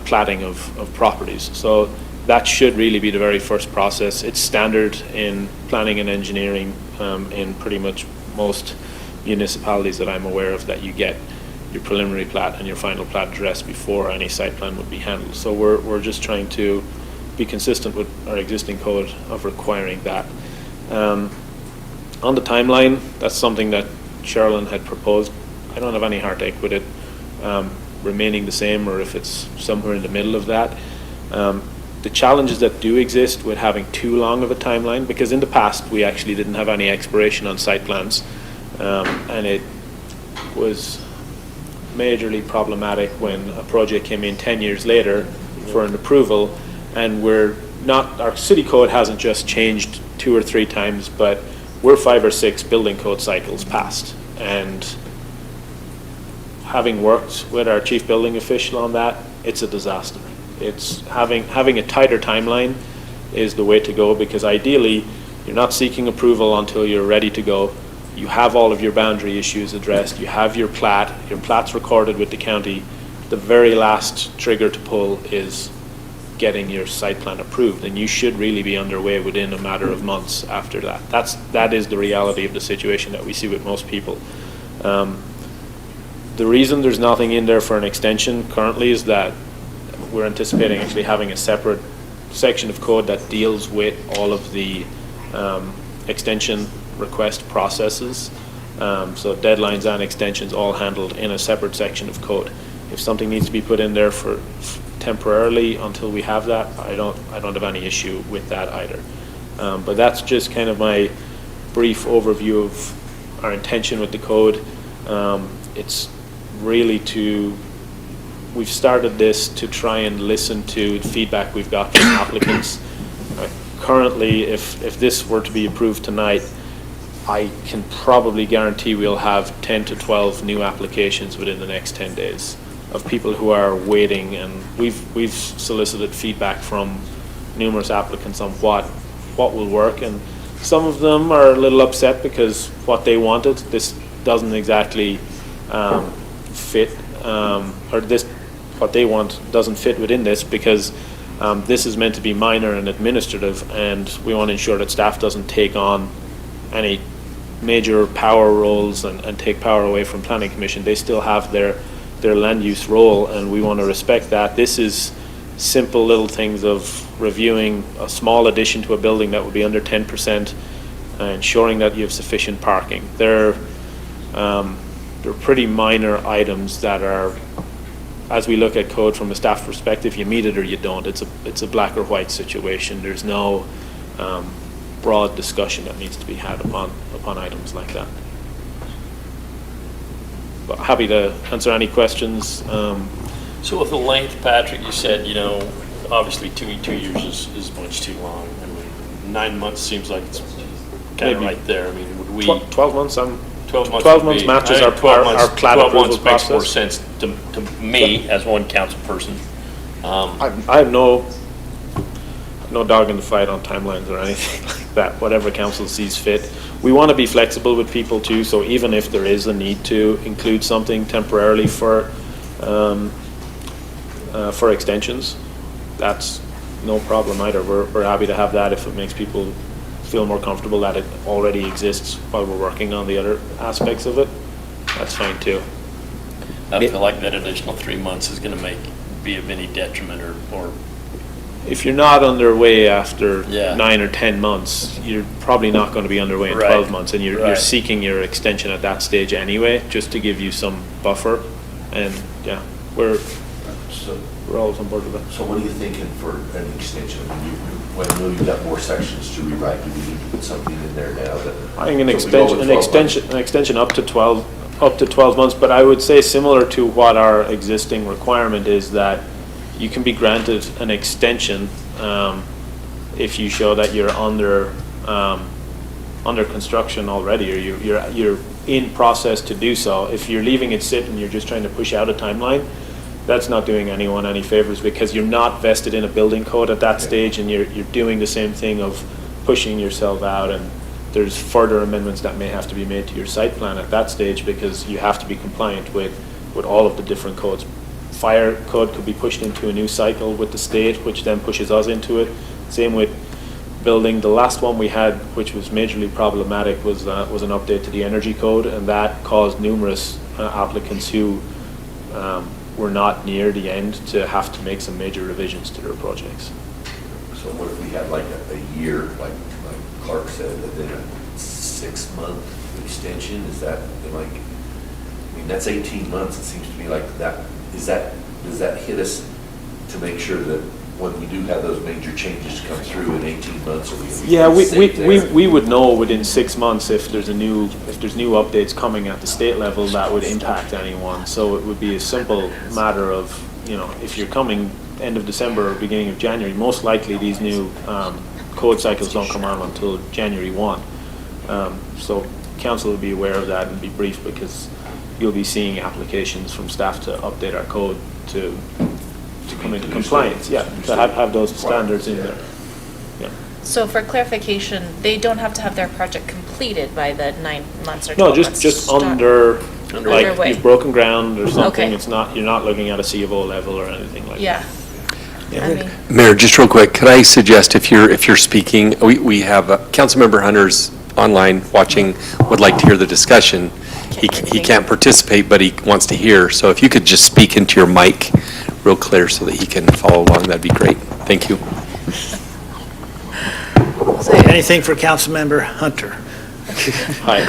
platting of properties. So that should really be the very first process. It's standard in planning and engineering in pretty much most municipalities that I'm aware of, that you get your preliminary plat and your final plat addressed before any site plan would be handled. So we're just trying to be consistent with our existing code of requiring that. On the timeline, that's something that Sherilyn had proposed. I don't have any heartache with it remaining the same, or if it's somewhere in the middle of that. The challenges that do exist with having too long of a timeline, because in the past we actually didn't have any expiration on site plans, and it was majorly problematic when a project came in 10 years later for an approval, and our city code hasn't just changed 2 or 3 times, but we're 5 or 6 building code cycles past. And having worked with our chief building official on that, it's a disaster. It's having a tighter timeline is the way to go, because ideally You're not seeking approval until you're ready to go. You have all of your boundary issues addressed. You have your plat. Your plat's recorded with the county. The very last trigger to pull is getting your site plan approved, and you should really be underway within a matter of months after that. That is the reality of the situation that we see with most people. The reason there's nothing in there for an extension currently is that we're anticipating actually having a separate section of code that deals with all of the extension request processes. So deadlines and extensions all handled in a separate section of code. If something needs to be put in there for temporarily until we have that, I don't have any issue with that either. But that's just kind of my brief overview of our intention with the code. It's really we've started this to try and listen to the feedback we've got from applicants. Currently, if this were to be approved tonight, I can probably guarantee we'll have 10 to 12 new applications within the next 10 days of people who are waiting, and we've solicited feedback from numerous applicants on what will work, and some of them are a little upset because what they wanted, this doesn't exactly fit, or this, what they want doesn't fit within this, because this is meant to be minor and administrative, and we want to ensure that staff doesn't take on any major power roles and take power away from Planning Commission. They still have their land use role, and we want to respect that. This is simple little things of reviewing a small addition to a building that would be under 10%, ensuring that you have sufficient parking. They're pretty minor items that are, as we look at code from a staff perspective, you meet it or you don't. It's a black or white situation. There's no broad discussion that needs to be had upon items like that. But happy to answer any questions.
So with the length, Patrick, you said, obviously 2 years is much too long. I mean, 9 months seems like it's kind of right there. I mean, would we?
12 months,
12
months matches our
12 months,
our plat
12
approval
months makes more
process.
sense to me as one council person.
I have no dog in the fight on timelines or anything like that, whatever council sees fit. We want to be flexible with people too, so even if there is a need to include something temporarily for extensions, that's no problem either. We're happy to have that if it makes people feel more comfortable that it already exists while we're working on the other aspects of it. That's fine too.
I feel like that additional 3 months is going to be of any detriment or
if you're not underway after
Yeah.
9 or 10 months, you're probably not going to be underway in
Right.
12 months, and you're
Right.
seeking your extension at that stage anyway, just to give you some buffer. And yeah, we're always on board with that.
So what are you thinking for an extension? When I know you've got more sections to rewrite, do we need to put something in there now that?
I think an
So we go with 12 months.
extension up to 12 months, but I would say similar to what our existing requirement is, that you can be granted an extension if you show that you're under construction already, or you're in process to do so. If you're leaving it sit and you're just trying to push out a timeline, that's not doing anyone any favors, because you're not vested in a building code at that stage, and you're doing the same thing of pushing yourself out, and there's further amendments that may have to be made to your site plan at that stage, because you have to be compliant with all of the different codes. Fire code could be pushed into a new cycle with the state, which then pushes us into it. Same with building. The last one we had, which was majorly problematic, was an update to the energy code, and that caused numerous applicants who were not near the end to have to make some major revisions to their projects.
So what if we had like a year, like Clark said, and then a 6-month extension? Is that like, I mean, that's 18 months. It seems to me like that. Does that hit us to make sure that when we do have those major changes come through in 18 months, or
Yeah, we would know within 6 months if there's new updates coming at the state level that would impact anyone. So it would be a simple matter of, if you're coming end of December or beginning of January, most likely these new code cycles don't come on until January 1. So council will be aware of that and be briefed, because you'll be seeing applications from staff to update our code to come into compliance. Yeah, to have those standards in there. Yeah.
So for clarification, they don't have to have their project completed by the 9 months or 12
No,
months?
just
to start?
under, like,
Underway.
you've broken ground or something,
Okay.
it's not, you're not looking at a C of O level or anything like that.
Yeah. I mean,
Mayor, just real quick, could I suggest if you're speaking, we have Councilmember Hunter's online watching, would like to hear the discussion. He can't participate, but he wants to hear. So if you could just speak into your mic real clear so that he can follow along, that'd be great. Thank you.
Anything for Councilmember Hunter?
Hi.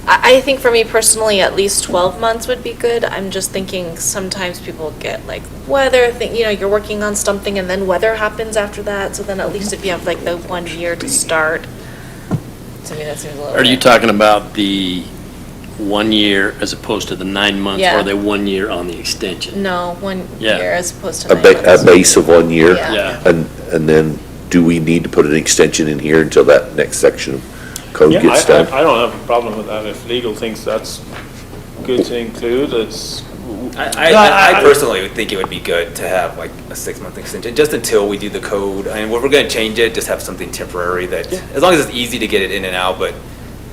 I think for me personally, at least 12 months would be good. I'm just thinking sometimes people get like weather, you're working on something and then weather happens after that. So then at least if you have like the 1 year to start, to me that seems a little.
Are you
bit-
talking about the 1 year as opposed to the 9 months?
Yeah.
Or the 1 year on the extension?
No, 1
Yeah.
year as opposed to
A
9
ba-
months.
a base of 1 year?
Yeah.
And then do we need to put an extension in here until that next section of code
Yeah,
gets done?
I don't have a problem with that. If legal thinks that's good to include, it's,
I personally would think it would be good to have like a 6-month extension, just until we do the code. I mean, if we're gonna change it, just have something temporary that, as long as it's easy to get it in and out, but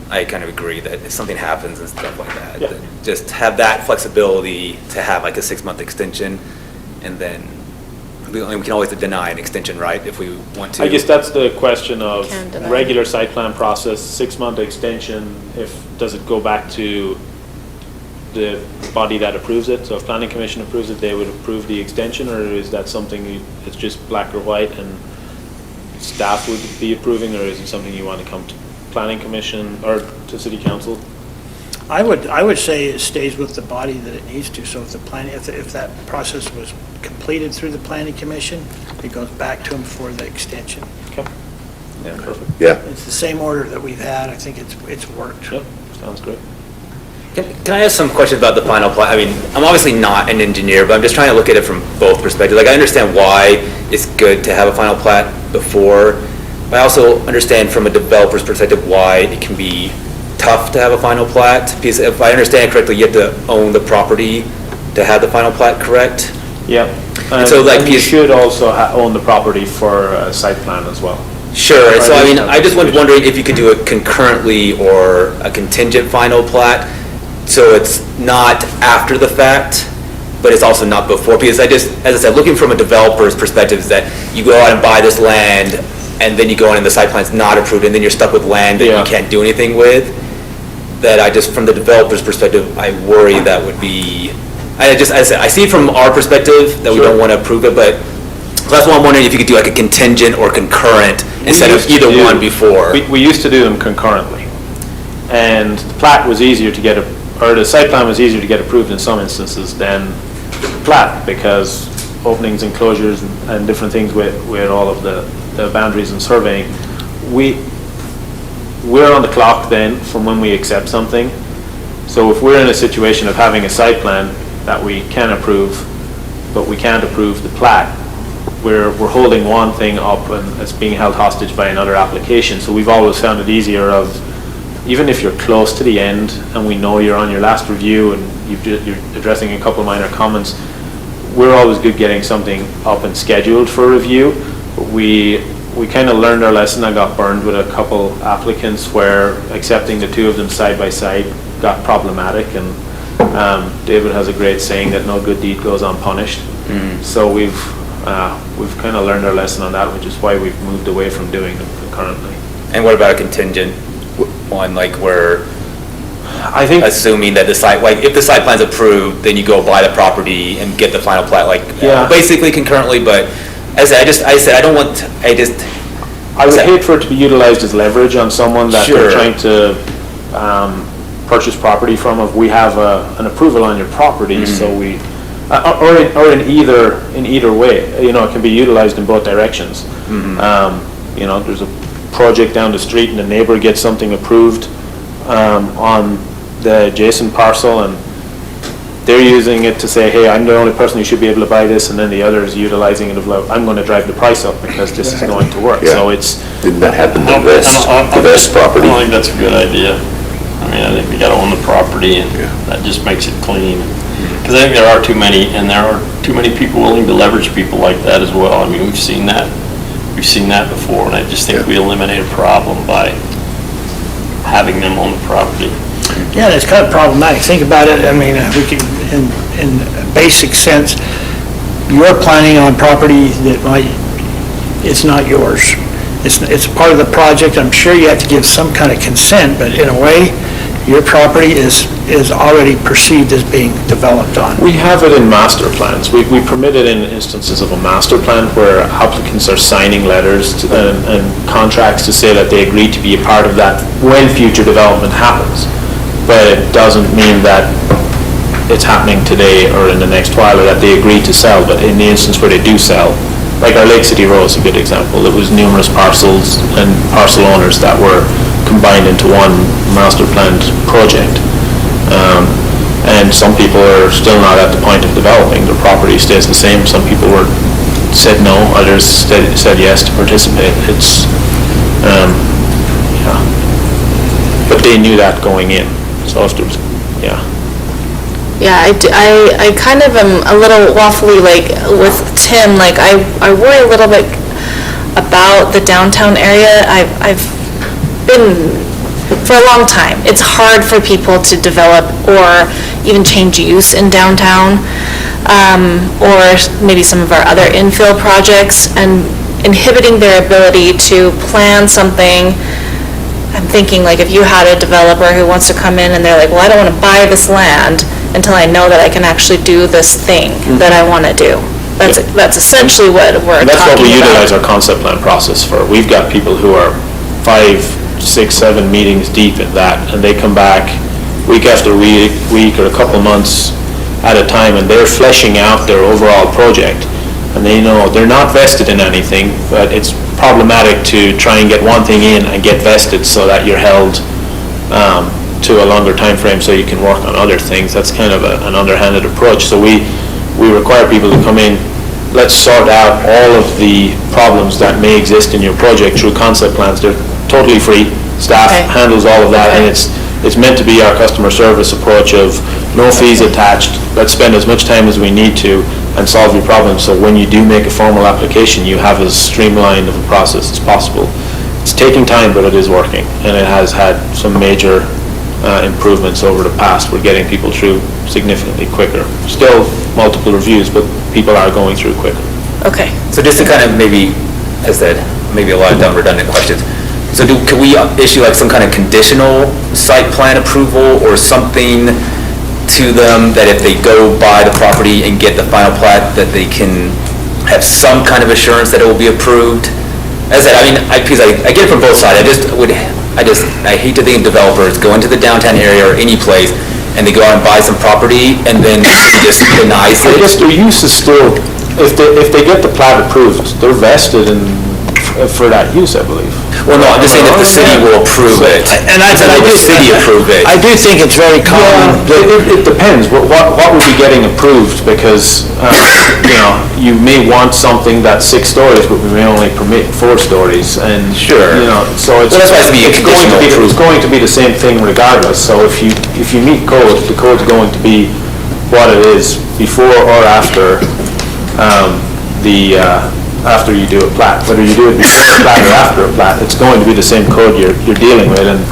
I kind of agree that if something happens and stuff like that,
Yeah.
then just have that flexibility to have like a 6-month extension, and then we can always deny an extension, right, if we want to.
I guess that's the question of
Can deny.
regular site plan process, 6-month extension, does it go back to the body that approves it? So if planning commission approves it, they would approve the extension, or is that something it's just black or white and staff would be approving, or is it something you want to come to planning commission or to city council?
I would say it stays with the body that it needs to, so if the planning, if that process was completed through the planning commission, it goes back to them for the extension.
Okay. Yeah, perfect.
Yeah.
It's the same order that we've had, I think it's worked.
Yep, sounds great.
Can I ask some questions about the final plan? I mean, I'm obviously not an engineer, but I'm just trying to look at it from both perspectives. Like, I understand why it's good to have a final plat before, but I also understand from a developer's perspective why it can be tough to have a final plat. Because if I understand correctly, you have to own the property to have the final plat, correct?
Yeah.
And so, like,
and you
you-
should also own the property for a site plan as well.
Sure, so I
Right,
mean,
that's
I just was
the
wondering if you could do it concurrently or a contingent final plat, so it's not after the fact, but it's also not before, because as I said, looking from a developer's perspective is that you go out and buy this land, and then you go in and the site plan's not approved, and then you're stuck with land that
Yeah.
you can't do anything with, that from the developer's perspective, I worry that would be, as I said, I see from our perspective that we
Sure.
don't want to approve it, but that's why I'm wondering if you could do like a contingent or concurrent instead of either one before.
We used to do them concurrently, and the plat was easier to get, or the site plan was easier to get approved in some instances than plat, because openings and closures and different things with all of the boundaries and surveying, we're on the clock then from when we accept something. So if we're in a situation of having a site plan that we can approve, but we can't approve the plat, we're holding one thing up and it's being held hostage by another application. So we've always found it easier of, even if you're close to the end and we know you're on your last review and you're addressing a couple minor comments, we're always good getting something up and scheduled for review. But we kind of learned our lesson. I got burned with a couple applicants where accepting the two of them side by side got problematic, and David has a great saying that no good deed goes unpunished. So we've kind of learned our lesson on that, which is why we've moved away from doing them concurrently.
And what about a contingent one, like where,
I think,
assuming that the site, like if the site plan's approved, then you go buy the property and get the final plat, like
Yeah.
basically concurrently, but as I said,
I would hate for it to be utilized as leverage on someone that
Sure.
they're trying to purchase property from. If we have an approval on your property, so we, or in either way, it can be utilized in both directions. There's a project down the street and the neighbor gets something approved on the adjacent parcel, and they're using it to say, hey, I'm the only person who should be able to buy this, and then the other is utilizing it of, like, I'm going to drive the price up because this is going to work.
Yeah.
So it's,
Didn't that happen to the West property?
I don't think that's a good idea. I mean, I think we gotta own the property, and that just makes it clean. Because I think there are too many, and there are too many people willing to leverage people like that as well. I mean, we've seen that before, and I just think we eliminate a problem by having them on the property.
Yeah, that's kind of problematic. Think about it, I mean, we can, in a basic sense, you're planning on property that it's not yours. It's part of the project. I'm sure you have to give some kind of consent, but in a way, your property is already perceived as being developed on.
We have it in master plans. We permit it in instances of a master plan where applicants are signing letters and contracts to say that they agree to be a part of that when future development happens. But it doesn't mean that it's happening today or in the next while, or that they agree to sell. But in the instance where they do sell, like our Lake City Road is a good example. It was numerous parcels and parcel owners that were combined into one master planned project. And some people are still not at the point of developing. The property stays the same. Some people said no, others said yes to participate. It's, yeah. But they knew that going in. So if there was, yeah.
Yeah, I kind of am a little waffly, like, with Tim, like, I worry a little bit about the downtown area. I've been, for a long time, it's hard for people to develop or even change use in downtown, or maybe some of our other infill projects, and inhibiting their ability to plan something. I'm thinking, like, if you had a developer who wants to come in and they're like, well, I don't want to buy this land until I know that I can actually do this thing that I want to do. That's essentially what we're talking about.
And that's what we utilize our concept plan process for. We've got people who are 5, 6, 7 meetings deep in that, and they come back week after week or a couple months at a time, and they're fleshing out their overall project. And they know they're not vested in anything, but it's problematic to try and get one thing in and get vested so that you're held to a longer time frame so you can work on other things. That's kind of an underhanded approach. So we require people to come in, let's sort out all of the problems that may exist in your project through concept plans. They're totally free. Staff handles all of that, and it's meant to be our customer service approach of no fees attached. Let's spend as much time as we need to and solve your problem. So when you do make a formal application, you have as streamlined of a process as possible. It's taking time, but it is working, and it has had some major improvements over the past. We're getting people through significantly quicker. Still multiple reviews, but people are going through quicker.
Okay.
So just to kind of maybe, as I said, maybe a lot of dumb redundant questions. So can we issue like some kind of conditional site plan approval or something to them that if they go buy the property and get the final plat, that they can have some kind of assurance that it will be approved? As I said, I mean, because I get it from both sides. I hate to think of developers go into the downtown area or any place and they go out and buy some property and then he just denies it.
I guess their use is still, if they get the plat approved, they're vested for that use, I believe.
Well, no, I'm just saying that the city will approve it.
And I
will the city approve it?
I do think it's very common.
It depends. What would be getting approved? Because, you may want something that's 6 stories, but we may only permit 4 stories. And,
sure.
So it's going to be the same thing regardless. So if you meet code, the code's going to be what it is before or after after you do a plat. Whether you do it before a plat or after a plat, it's going to be the same code you're dealing with. And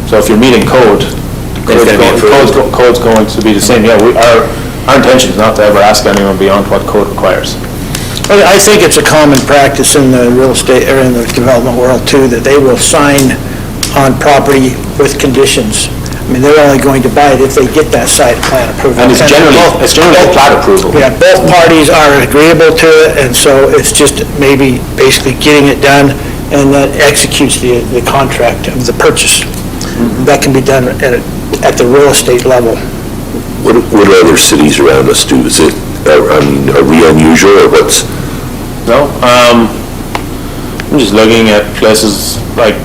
so if you're meeting code, code's going to be the same. Yeah, our intention is not to ever ask anyone beyond what code requires.
I think it's a common practice in the real estate or in the development world too, that they will sign on property with conditions. I mean, they're only going to buy it if they get that site plan approval.
And it's generally a plat approval.
Yeah, both parties are agreeable to it, and so it's just maybe basically getting it done, and that executes the contract of the purchase. That can be done at the real estate level.
What do other cities around us do? Is it, are we unusual, or what's?
No, I'm just looking at places like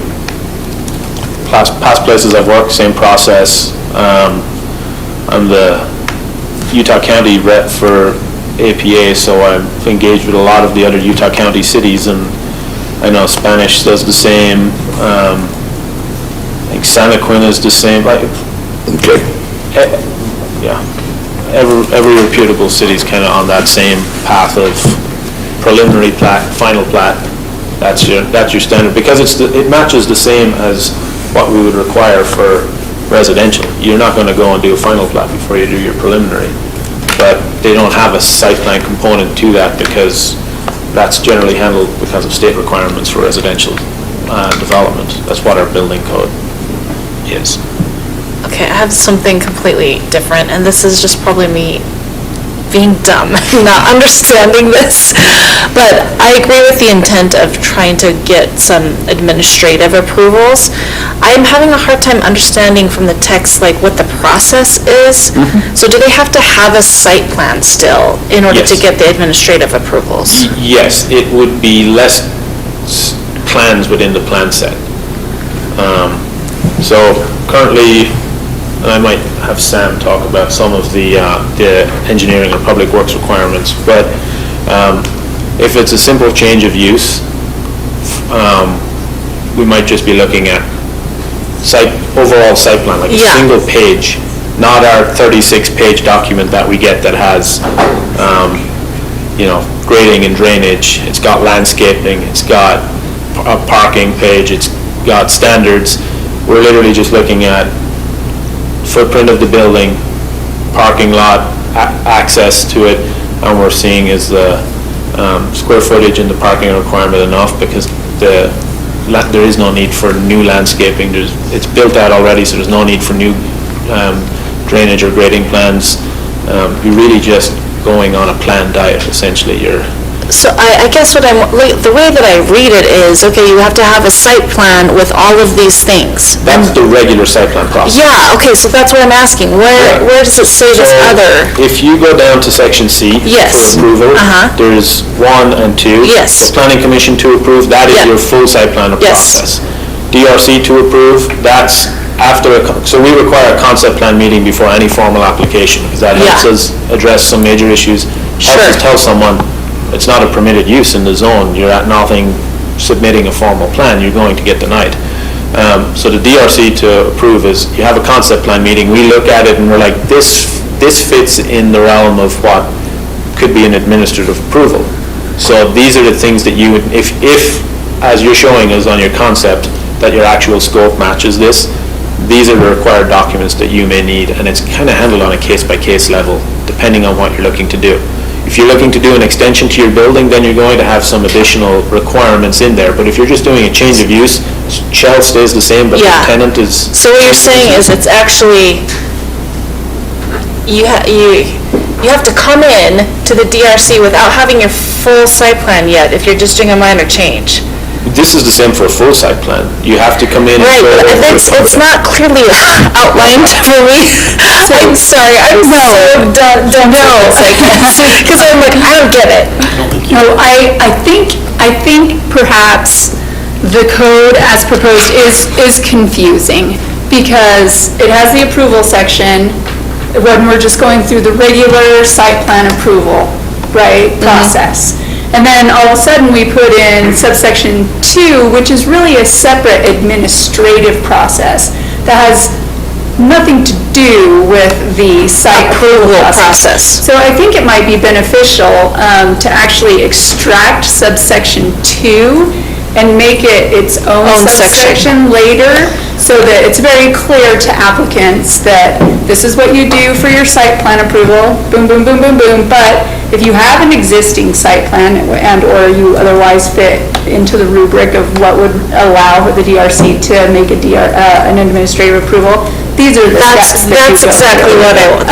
past places I've worked, same process. I'm the Utah County rep for APA, so I've engaged with a lot of the other Utah County cities, and I know Spanish does the same. I think Santa Quinn is the same.
Okay.
Yeah. every reputable city's kind of on that same path of preliminary plat, final plat. That's your standard, because it matches the same as what we would require for residential. You're not going to go and do a final plat before you do your preliminary, but they don't have a site plan component to that because that's generally handled because of state requirements for residential development. That's what our building code is.
Okay, I have something completely different, and this is just probably me being dumb, not understanding this, but I agree with the intent of trying to get some administrative approvals. I'm having a hard time understanding from the text, like, what the process is. So do they have to have a site plan still in order to
Yes.
get the administrative approvals?
Yes, it would be less plans within the plan set. So currently, and I might have Sam talk about some of the engineering or public works requirements, but if it's a simple change of use, we might just be looking at overall site plan, like a single page, not our 36-page document that we get that has, grading and drainage, it's got landscaping, it's got a parking page, it's got standards. We're literally just looking at footprint of the building, parking lot, access to it, and we're seeing is the square footage and the parking requirement enough, because there is no need for new landscaping. It's built out already, so there's no need for new drainage or grading plans. You're really just going on a planned diet, essentially.
So I guess the way that I read it is, okay, you have to have a site plan with all of these things.
That's the regular site plan process.
Yeah, okay, so that's what I'm asking. Where does it say this other?
If you go down to section C
Yes.
for approval, there's 1 and 2.
Yes.
The planning commission to approve, that is your full site plan process. DRC to approve, that's after, so we require a concept plan meeting before any formal application, because that helps us address some major issues. Helps us tell someone, it's not a permitted use in the zone, you're at nothing submitting a formal plan, you're going to get denied. So the DRC to approve is, you have a concept plan meeting, we look at it and we're like, this fits in the realm of what could be an administrative approval. So these are the things that you would, if as you're showing us on your concept, that your actual scope matches this, these are the required documents that you may need, and it's kind of handled on a case-by-case level, depending on what you're looking to do. If you're looking to do an extension to your building, then you're going to have some additional requirements in there. But if you're just doing a change of use, shell stays the same, but the tenant is...
So what you're saying is it's actually, you have to come in to the DRC without having your full site plan yet if you're just doing a minor change.
This is the same for a full site plan. You have to come in...
Right, but it's not clearly outlined for me. I'm sorry, I'm so dumb for this, I guess, because I'm like, I don't get it.
No, I think perhaps the code as proposed is confusing, because it has the approval section when we're just going through the regular site plan approval, right, process. And then all of a sudden, we put in subsection 2, which is really a separate administrative process that has nothing to do with the site approval process. So I think it might be beneficial to actually extract subsection 2 and make it its own subsection later, so that it's very clear to applicants that this is what you do for your site plan approval, boom, boom, boom, boom, boom. But if you have an existing site plan and/or you otherwise fit into the rubric of what would allow the DRC to make an administrative approval, these are the steps that you go through.
That's exactly what I want.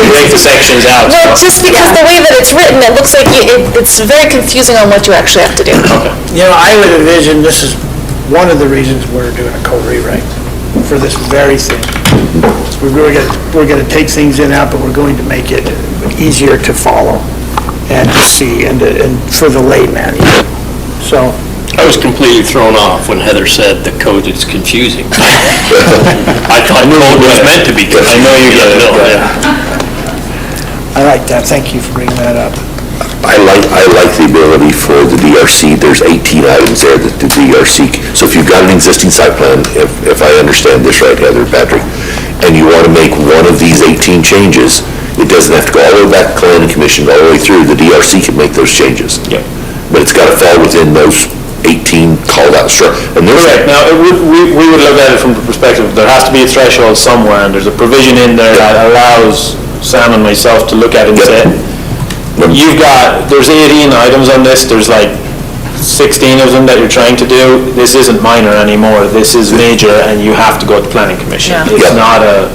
Break the sections out.
Well, just because the way that it's written, it looks like it's very confusing on what you actually have to do.
I would envision this is one of the reasons we're doing a code rewrite for this very thing. We're going to take things in out, but we're going to make it easier to follow and to see, and for the layman. So
I was completely thrown off when Heather said the code is confusing. I thought code was meant to be confusing. I know you get it.
I like that. Thank you for bringing that up.
I like the ability for the DRC, there's 18 items there that the DRC, so if you've got an existing site plan, if I understand this right, Heather, Patrick, and you want to make one of these 18 changes, it doesn't have to go all the way back to planning commission, all the way through, the DRC can make those changes.
Yeah.
But it's got to fall within those 18 called out structures. And
Correct. Now, we would look at it from the perspective, there has to be a threshold somewhere, and there's a provision in there that allows Sam and myself to look at it and say, there's 18 items on this, there's like 16 of them that you're trying to do. This isn't minor anymore, this is major, and you have to go to planning commission.
Yeah.
It's not a...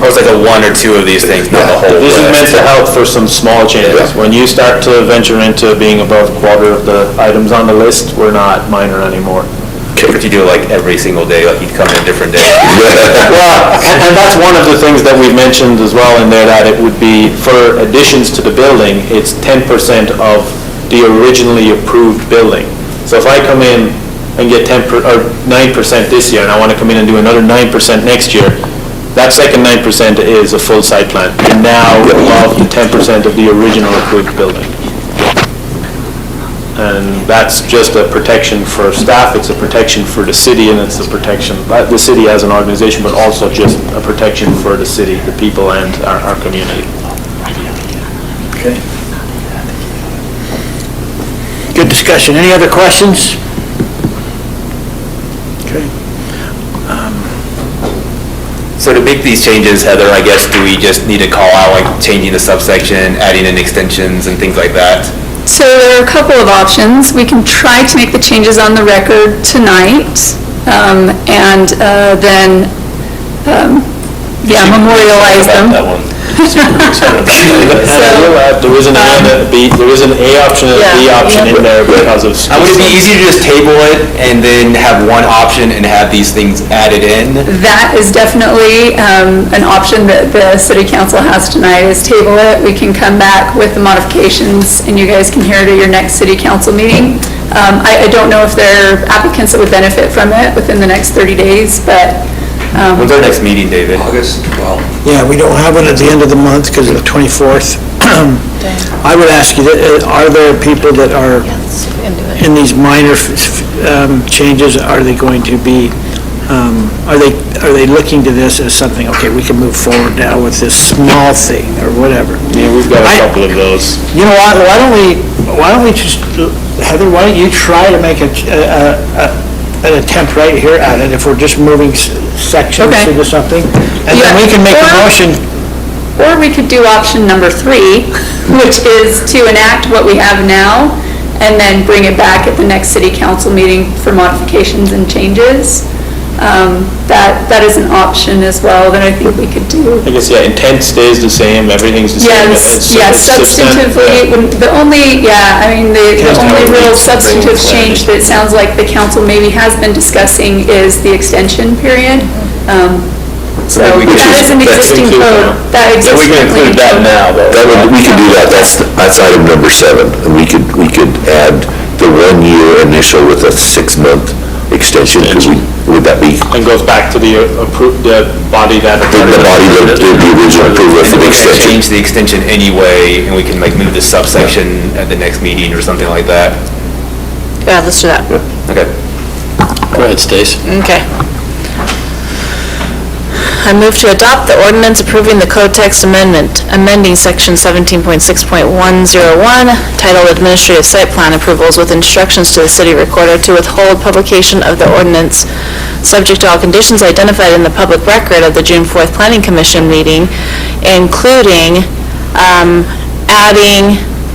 Or it's like a one or two of these things, not the whole
This is meant
list.
to help for some small changes. When you start to venture into being above a quarter of the items on the list, we're not minor anymore.
What if you do it like every single day, like you'd come in a different day?
Well, and that's one of the things that we've mentioned as well in there, that it would be, for additions to the building, it's 10% of the originally approved building. So if I come in and get 9% this year, and I want to come in and do another 9% next year, that second 9% is a full site plan. You're now above the 10% of the original approved building. And that's just a protection for staff, it's a protection for the city, and it's a protection, the city as an organization, but also just a protection for the city, the people, and our community.
Okay. Good discussion. Any other questions? Okay.
So to make these changes, Heather, I guess, do we just need to call out like changing the subsection, adding in extensions and things like that?
So there are a couple of options. We can try to make the changes on the record tonight, and then, memorialize them.
There is an A option and a B option in there because of...
Would it be easier to just table it and then have one option and have these things added in?
That is definitely an option that the city council has tonight, is table it. We can come back with the modifications, and you guys can hear it at your next city council meeting. I don't know if there are applicants that would benefit from it within the next 30 days, but...
When's our next meeting, David?
August 12th.
Yeah, we don't have one at the end of the month because of the 24th. I would ask you, are there people that are in these minor changes, are they going to be, are they looking to this as something, okay, we can move forward now with this small thing or whatever?
Yeah, we've got a couple of those.
You know what, why don't we just, Heather, why don't you try to make an attempt right here at it, if we're just moving sections into something, and then we can make a motion.
Or we could do option number 3, which is to enact what we have now, and then bring it back at the next city council meeting for modifications and changes. That is an option as well that I think we could do.
I guess, intent stays the same, everything's the same.
Yes, substantively, the only real substantive change that it sounds like the council maybe has been discussing is the extension period. So that is an existing code. That exists.
We can include that now, though.
We can do that, that's item number 7, and we could add the 1-year initial with a 6-month extension, because would that be?
And goes back to the body that...
The body that did the original approval for the extension.
Change the extension anyway, and we can like move the subsection at the next meeting or something like that.
Yeah, let's do that.
Okay.
Go ahead, Stace.
Okay. I move to adopt the ordinance approving the code text amendment, amending section 17.6.101, titled Administrative Site Plan Approvals, with instructions to the city recorder to withhold publication of the ordinance subject to all conditions identified in the public record of the June 4th Planning Commission meeting, including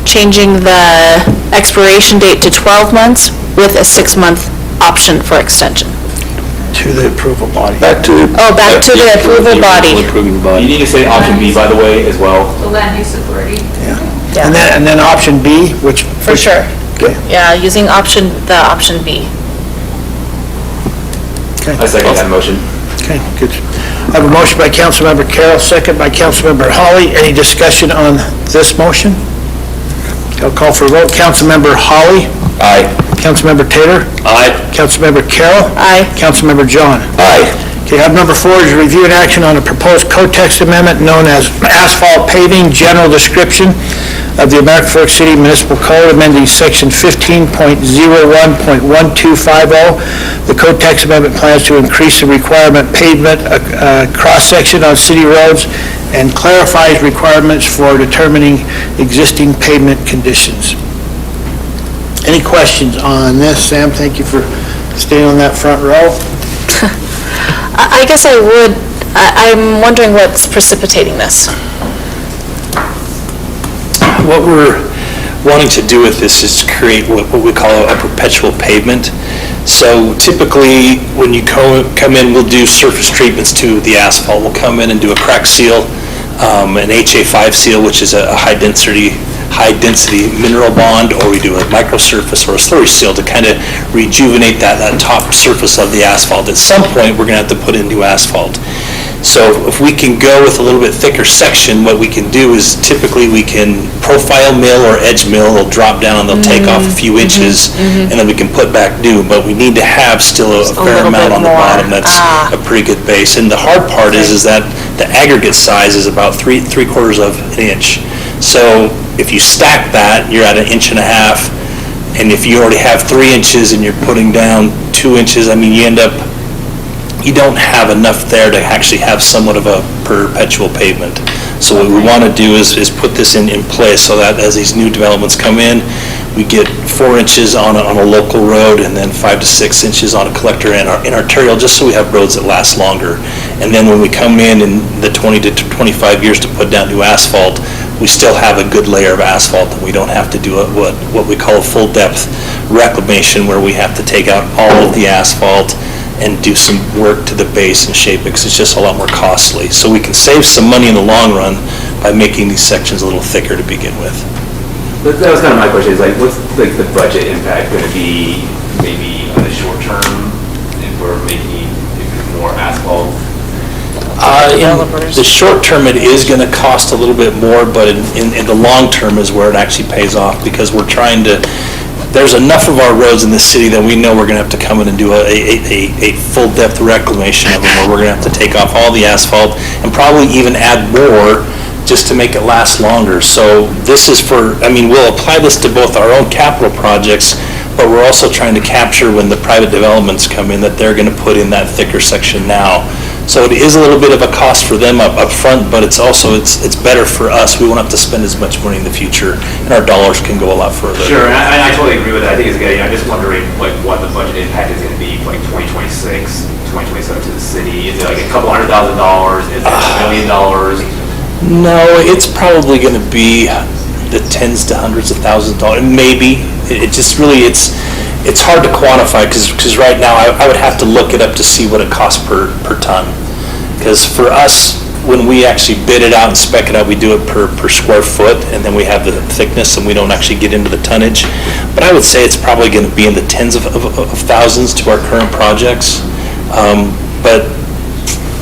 changing the expiration date to 12 months with a 6-month option for extension.
To the approval body.
Back to
the approval body.
You need to say option B, by the way, as well.
The land use authority.
Yeah. And then option B, which...
For sure.
Okay.
Yeah, using option B.
Okay.
I second that motion.
Okay, good. I have a motion by Councilmember Carroll, second by Councilmember Holly. Any discussion on this motion? I'll call for a vote. Councilmember Holly?
Aye.
Councilmember Taylor?
Aye.
Councilmember Carroll?
Aye.
Councilmember John?
Aye.
Okay, item number 4 is review and action on a proposed code text amendment known as asphalt paving, general description of the American Fork City Municipal Code, amending section 15.01.1250. The code text amendment plans to increase the requirement pavement cross-section on city roads and clarifies requirements for determining existing pavement conditions. Any questions on this? Sam, thank you for staying on that front row.
I guess I would, I'm wondering what's precipitating this.
What we're wanting to do with this is to create what we call a perpetual pavement. So typically, when you come in, we'll do surface treatments to the asphalt. We'll come in and do a crack seal, an HA5 seal, which is a high-density mineral bond, or we do a microsurface or a slurry seal to kind of rejuvenate that top surface of the asphalt. At some point, we're going to have to put in new asphalt. So if we can go with a little bit thicker section, what we can do is typically we can profile mill or edge mill. They'll drop down and they'll take off a few inches, and then we can put back new. But we need to have still a fair amount on the bottom. That's a pretty good base. And the hard part is that the aggregate size is about 3/4 of an inch. So if you stack that, you're at 1.5 inches. And if you already have 3 inches and you're putting down 2 inches, I mean, you don't have enough there to actually have somewhat of a perpetual pavement. So what we want to do is put this in place so that as these new developments come in, we get 4 inches on a local road and then 5 to 6 inches on a collector and arterial, just so we have roads that last longer. And then when we come in the 20 to 25 years to put down new asphalt, we still have a good layer of asphalt, and we don't have to do what we call a full depth reclamation, where we have to take out all of the asphalt and do some work to the base and shape it, because it's just a lot more costly. So we can save some money in the long run by making these sections a little thicker to begin with.
That was kind of my question, is like, what's like the budget impact going to be maybe on the short term if we're making more asphalt?
In the short term, it is going to cost a little bit more, but in the long term is where it actually pays off, because we're trying to, there's enough of our roads in the city that we know we're going to have to come in and do a full depth reclamation of them, where we're going to have to take off all the asphalt and probably even add more just to make it last longer. So this is we'll apply this to both our own capital projects, but we're also trying to capture when the private developments come in that they're going to put in that thicker section now. So it is a little bit of a cost for them up front, but it's also, it's better for us. We won't have to spend as much money in the future, and our dollars can go a lot further.
Sure, and I totally agree with that. I think it's good. I'm just wondering what the budget impact is going to be for 2026, 2027 to the city. Is it like a couple $100,000? Is it $1 million?
No, it's probably going to be the tens to hundreds of thousands of dollars, maybe. It just really, it's hard to quantify, because right now I would have to look it up to see what it costs per ton. Because for us, when we actually bid it out and spec it out, we do it per square foot, and then we have the thickness, and we don't actually get into the tonnage. But I would say it's probably going to be in the tens of thousands to our current projects. But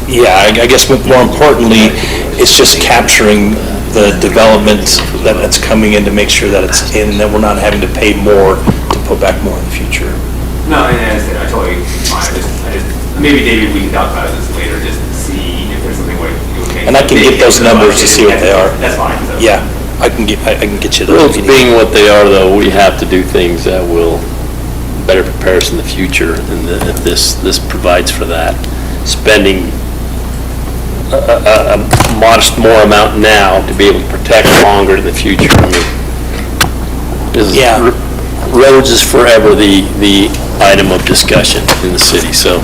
yeah, I guess more importantly, it's just capturing the development that's coming in to make sure that it's in, and that we're not having to pay more to put back more in the future.
No, I totally fine. I just maybe David, we can talk about this later, just to see if there's something where you can.
And I can get those numbers to see what they are.
That's fine.
Yeah, I can get you those.
Roads being what they are, though, we have to do things that will better prepare us in the future, and if this provides for that. Spending a modest more amount now to be able to protect longer in the future. I mean, roads is forever the item of discussion in the city, so.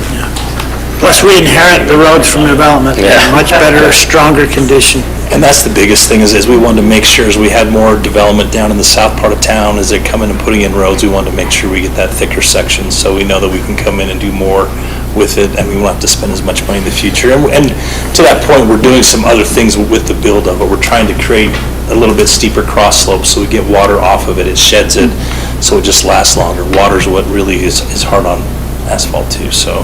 Plus, we inherit the roads from development in much better, stronger condition.
And that's the biggest thing, is we wanted to make sure as we had more development down in the south part of town, as they're coming and putting in roads, we wanted to make sure we get that thicker section, so we know that we can come in and do more with it, and we won't have to spend as much money in the future. And to that point, we're doing some other things with the build-up, but we're trying to create a little bit steeper cross slope, so we get water off of it, it sheds it, so it just lasts longer. Water's what really is hard on asphalt too, so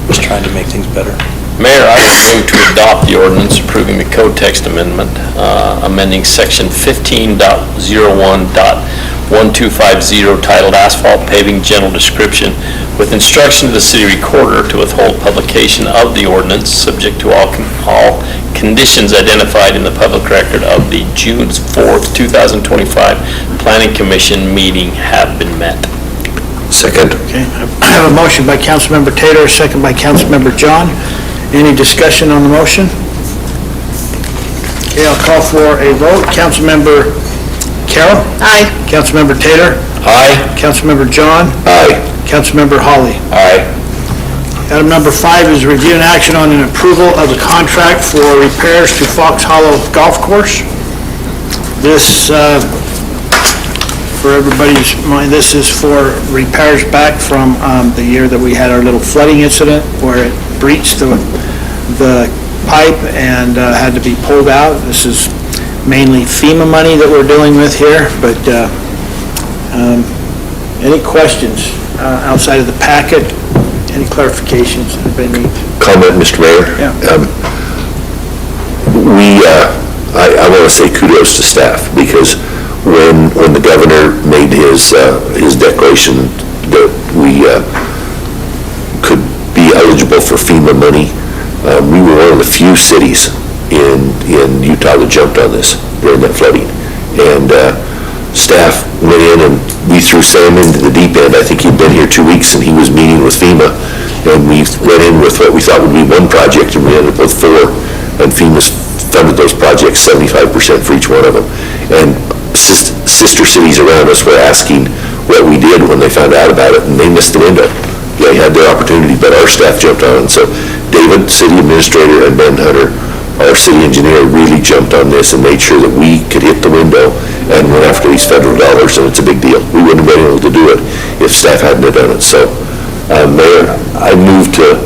just trying to make things better.
Mayor, I would move to adopt the ordinance approving the code text amendment, amending section 15.01.1250
1250 titled Asphalt Paving General Description, with instruction to the city recorder to withhold publication of the ordinance, subject to all conditions identified in the public record of the June 4th, 2025 Planning Commission meeting have been met.
Second.
Okay, I have a motion by Councilmember Taylor, a second by Councilmember John. Any discussion on the motion? Okay, I'll call for a vote. Councilmember Carroll?
Aye.
Councilmember Taylor?
Aye.
Councilmember John?
Aye.
Councilmember Hawley?
Aye.
Item number 5 is review and action on an approval of the contract for repairs to Fox Hollow Golf Course. This, for everybody's mind, this is for repairs back from the year that we had our little flooding incident where it breached the pipe and had to be pulled out. This is mainly FEMA money that we're dealing with here, but any questions outside of the packet? Any clarifications anybody needs?
Comment, Mr. Mayor?
Yeah.
I want to say kudos to staff, because when the governor made his declaration that we could be eligible for FEMA money, we were one of the few cities in Utah that jumped on this during that flooding. And staff went in and we threw Sam into the deep end. I think he'd been here 2 weeks and he was meeting with FEMA. And we went in with what we thought would be one project and we ended up with 4. And FEMA's funded those projects 75% for each one of them. And sister cities around us were asking what we did when they found out about it, and they missed the window. They had their opportunity, but our staff jumped on. So David, city administrator, and Ben Hunter, our city engineer, really jumped on this and made sure that we could hit the window and went after these federal dollars, and it's a big deal. We wouldn't have been able to do it if staff hadn't have done it. So, Mayor, I move to...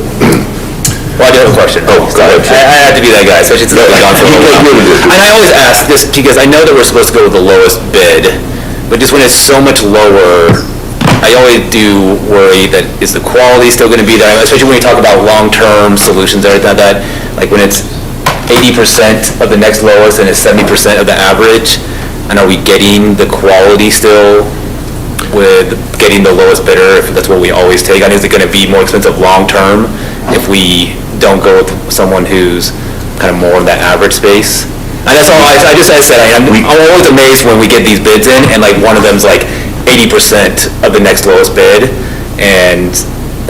Well, I do have a question.
Oh, go ahead.
I had to be that guy, especially since I've been gone for a little while. And I always ask this because I know that we're supposed to go with the lowest bid, but just when it's so much lower, I always do worry that is the quality still going to be there, especially when you talk about long-term solutions, everything like that. Like when it's 80% of the next lowest and it's 70% of the average, and are we getting the quality still with getting the lowest bidder, if that's what we always take? I mean, is it going to be more expensive long-term if we don't go with someone who's kind of more in that average space? And that's all, I said, I'm always amazed when we get these bids in, and like one of them's like 80% of the next lowest bid, and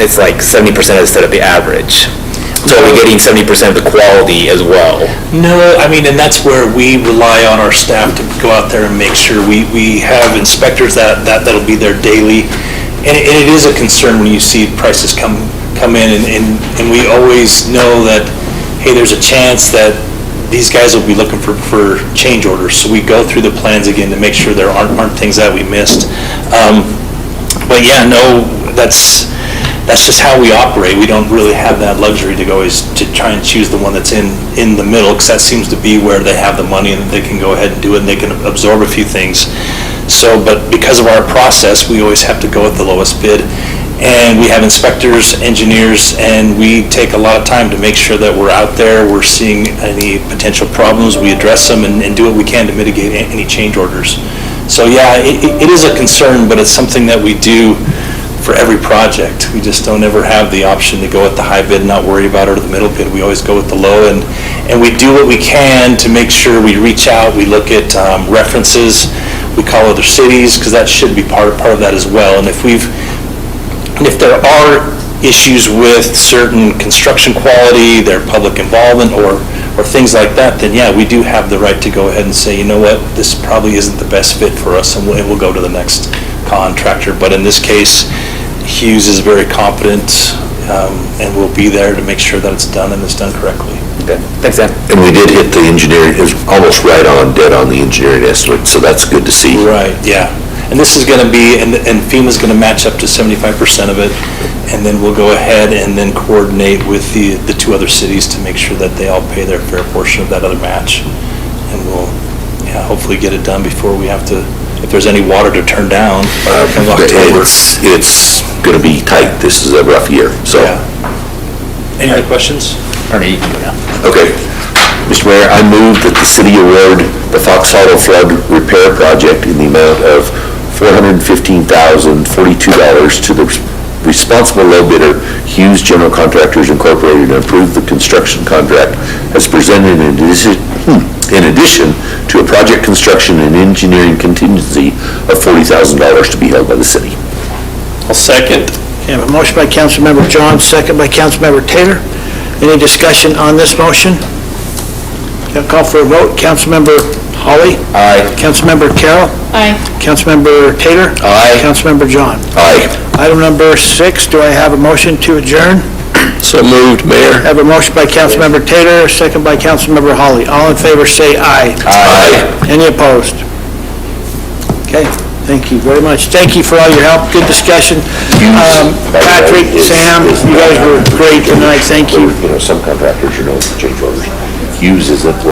it's like 70% instead of the average. So are we getting 70% of the quality as well?
No, I mean, and that's where we rely on our staff to go out there and make sure we have inspectors that'll be there daily. And it is a concern when you see prices come in, and we always know that, hey, there's a chance that these guys will be looking for change orders. So we go through the plans again to make sure there aren't things that we missed. But yeah, no, that's just how we operate. We don't really have that luxury to to try and choose the one that's in the middle, because that seems to be where they have the money and they can go ahead and do it and they can absorb a few things. So, but because of our process, we always have to go with the lowest bid. And we have inspectors, engineers, and we take a lot of time to make sure that we're out there, we're seeing any potential problems, we address them and do what we can to mitigate any change orders. So yeah, it is a concern, but it's something that we do for every project. We just don't ever have the option to go with the high bid and not worry about it, or the middle bid. We always go with the low, and we do what we can to make sure we reach out, we look at references, we call other cities, because that should be part of that as well. And if there are issues with certain construction quality, their public involvement, or things like that, then yeah, we do have the right to go ahead and say, you know what, this probably isn't the best fit for us, and we'll go to the next contractor. But in this case, Hughes is very competent, and we'll be there to make sure that it's done and it's done correctly.
Okay, thanks, Sam.
And we did hit the engineering, it was almost right on, dead on the engineering estimate, so that's good to see.
Right, yeah. And this is going to be, and FEMA's going to match up to 75% of it, and then we'll go ahead and then coordinate with the 2 other cities to make sure that they all pay their fair portion of that other match. And we'll, yeah, hopefully get it done before we have to, if there's any water to turn down in October.
It's going to be tight. This is a rough year, so.
Yeah. Any other questions?
Ernie,
Okay. Mr. Mayor, I move that the city award the Fox Hollow Flood Repair Project in the amount of $415,042 to the responsible low bidder, Hughes General Contractors Incorporated, and approve the construction contract as presented in addition to a project construction and engineering contingency of $40,000 to be held by the city.
I'll second.
Okay, I have a motion by Councilmember John, second by Councilmember Taylor. Any discussion on this motion? I'll call for a vote. Councilmember Holly?
Aye.
Councilmember Carroll?
Aye.
Councilmember Taylor?
Aye.
Councilmember John?
Aye.
Item number 6, do I have a motion to adjourn?
So moved, Mayor.
I have a motion by Councilmember Taylor, second by Councilmember Holly. All in favor, say aye.
Aye.
Any opposed? Okay, thank you very much. Thank you for all your help, good discussion. Patrick, Sam, you guys were great tonight, thank you.
Some contractors, change orders. Hughes is employed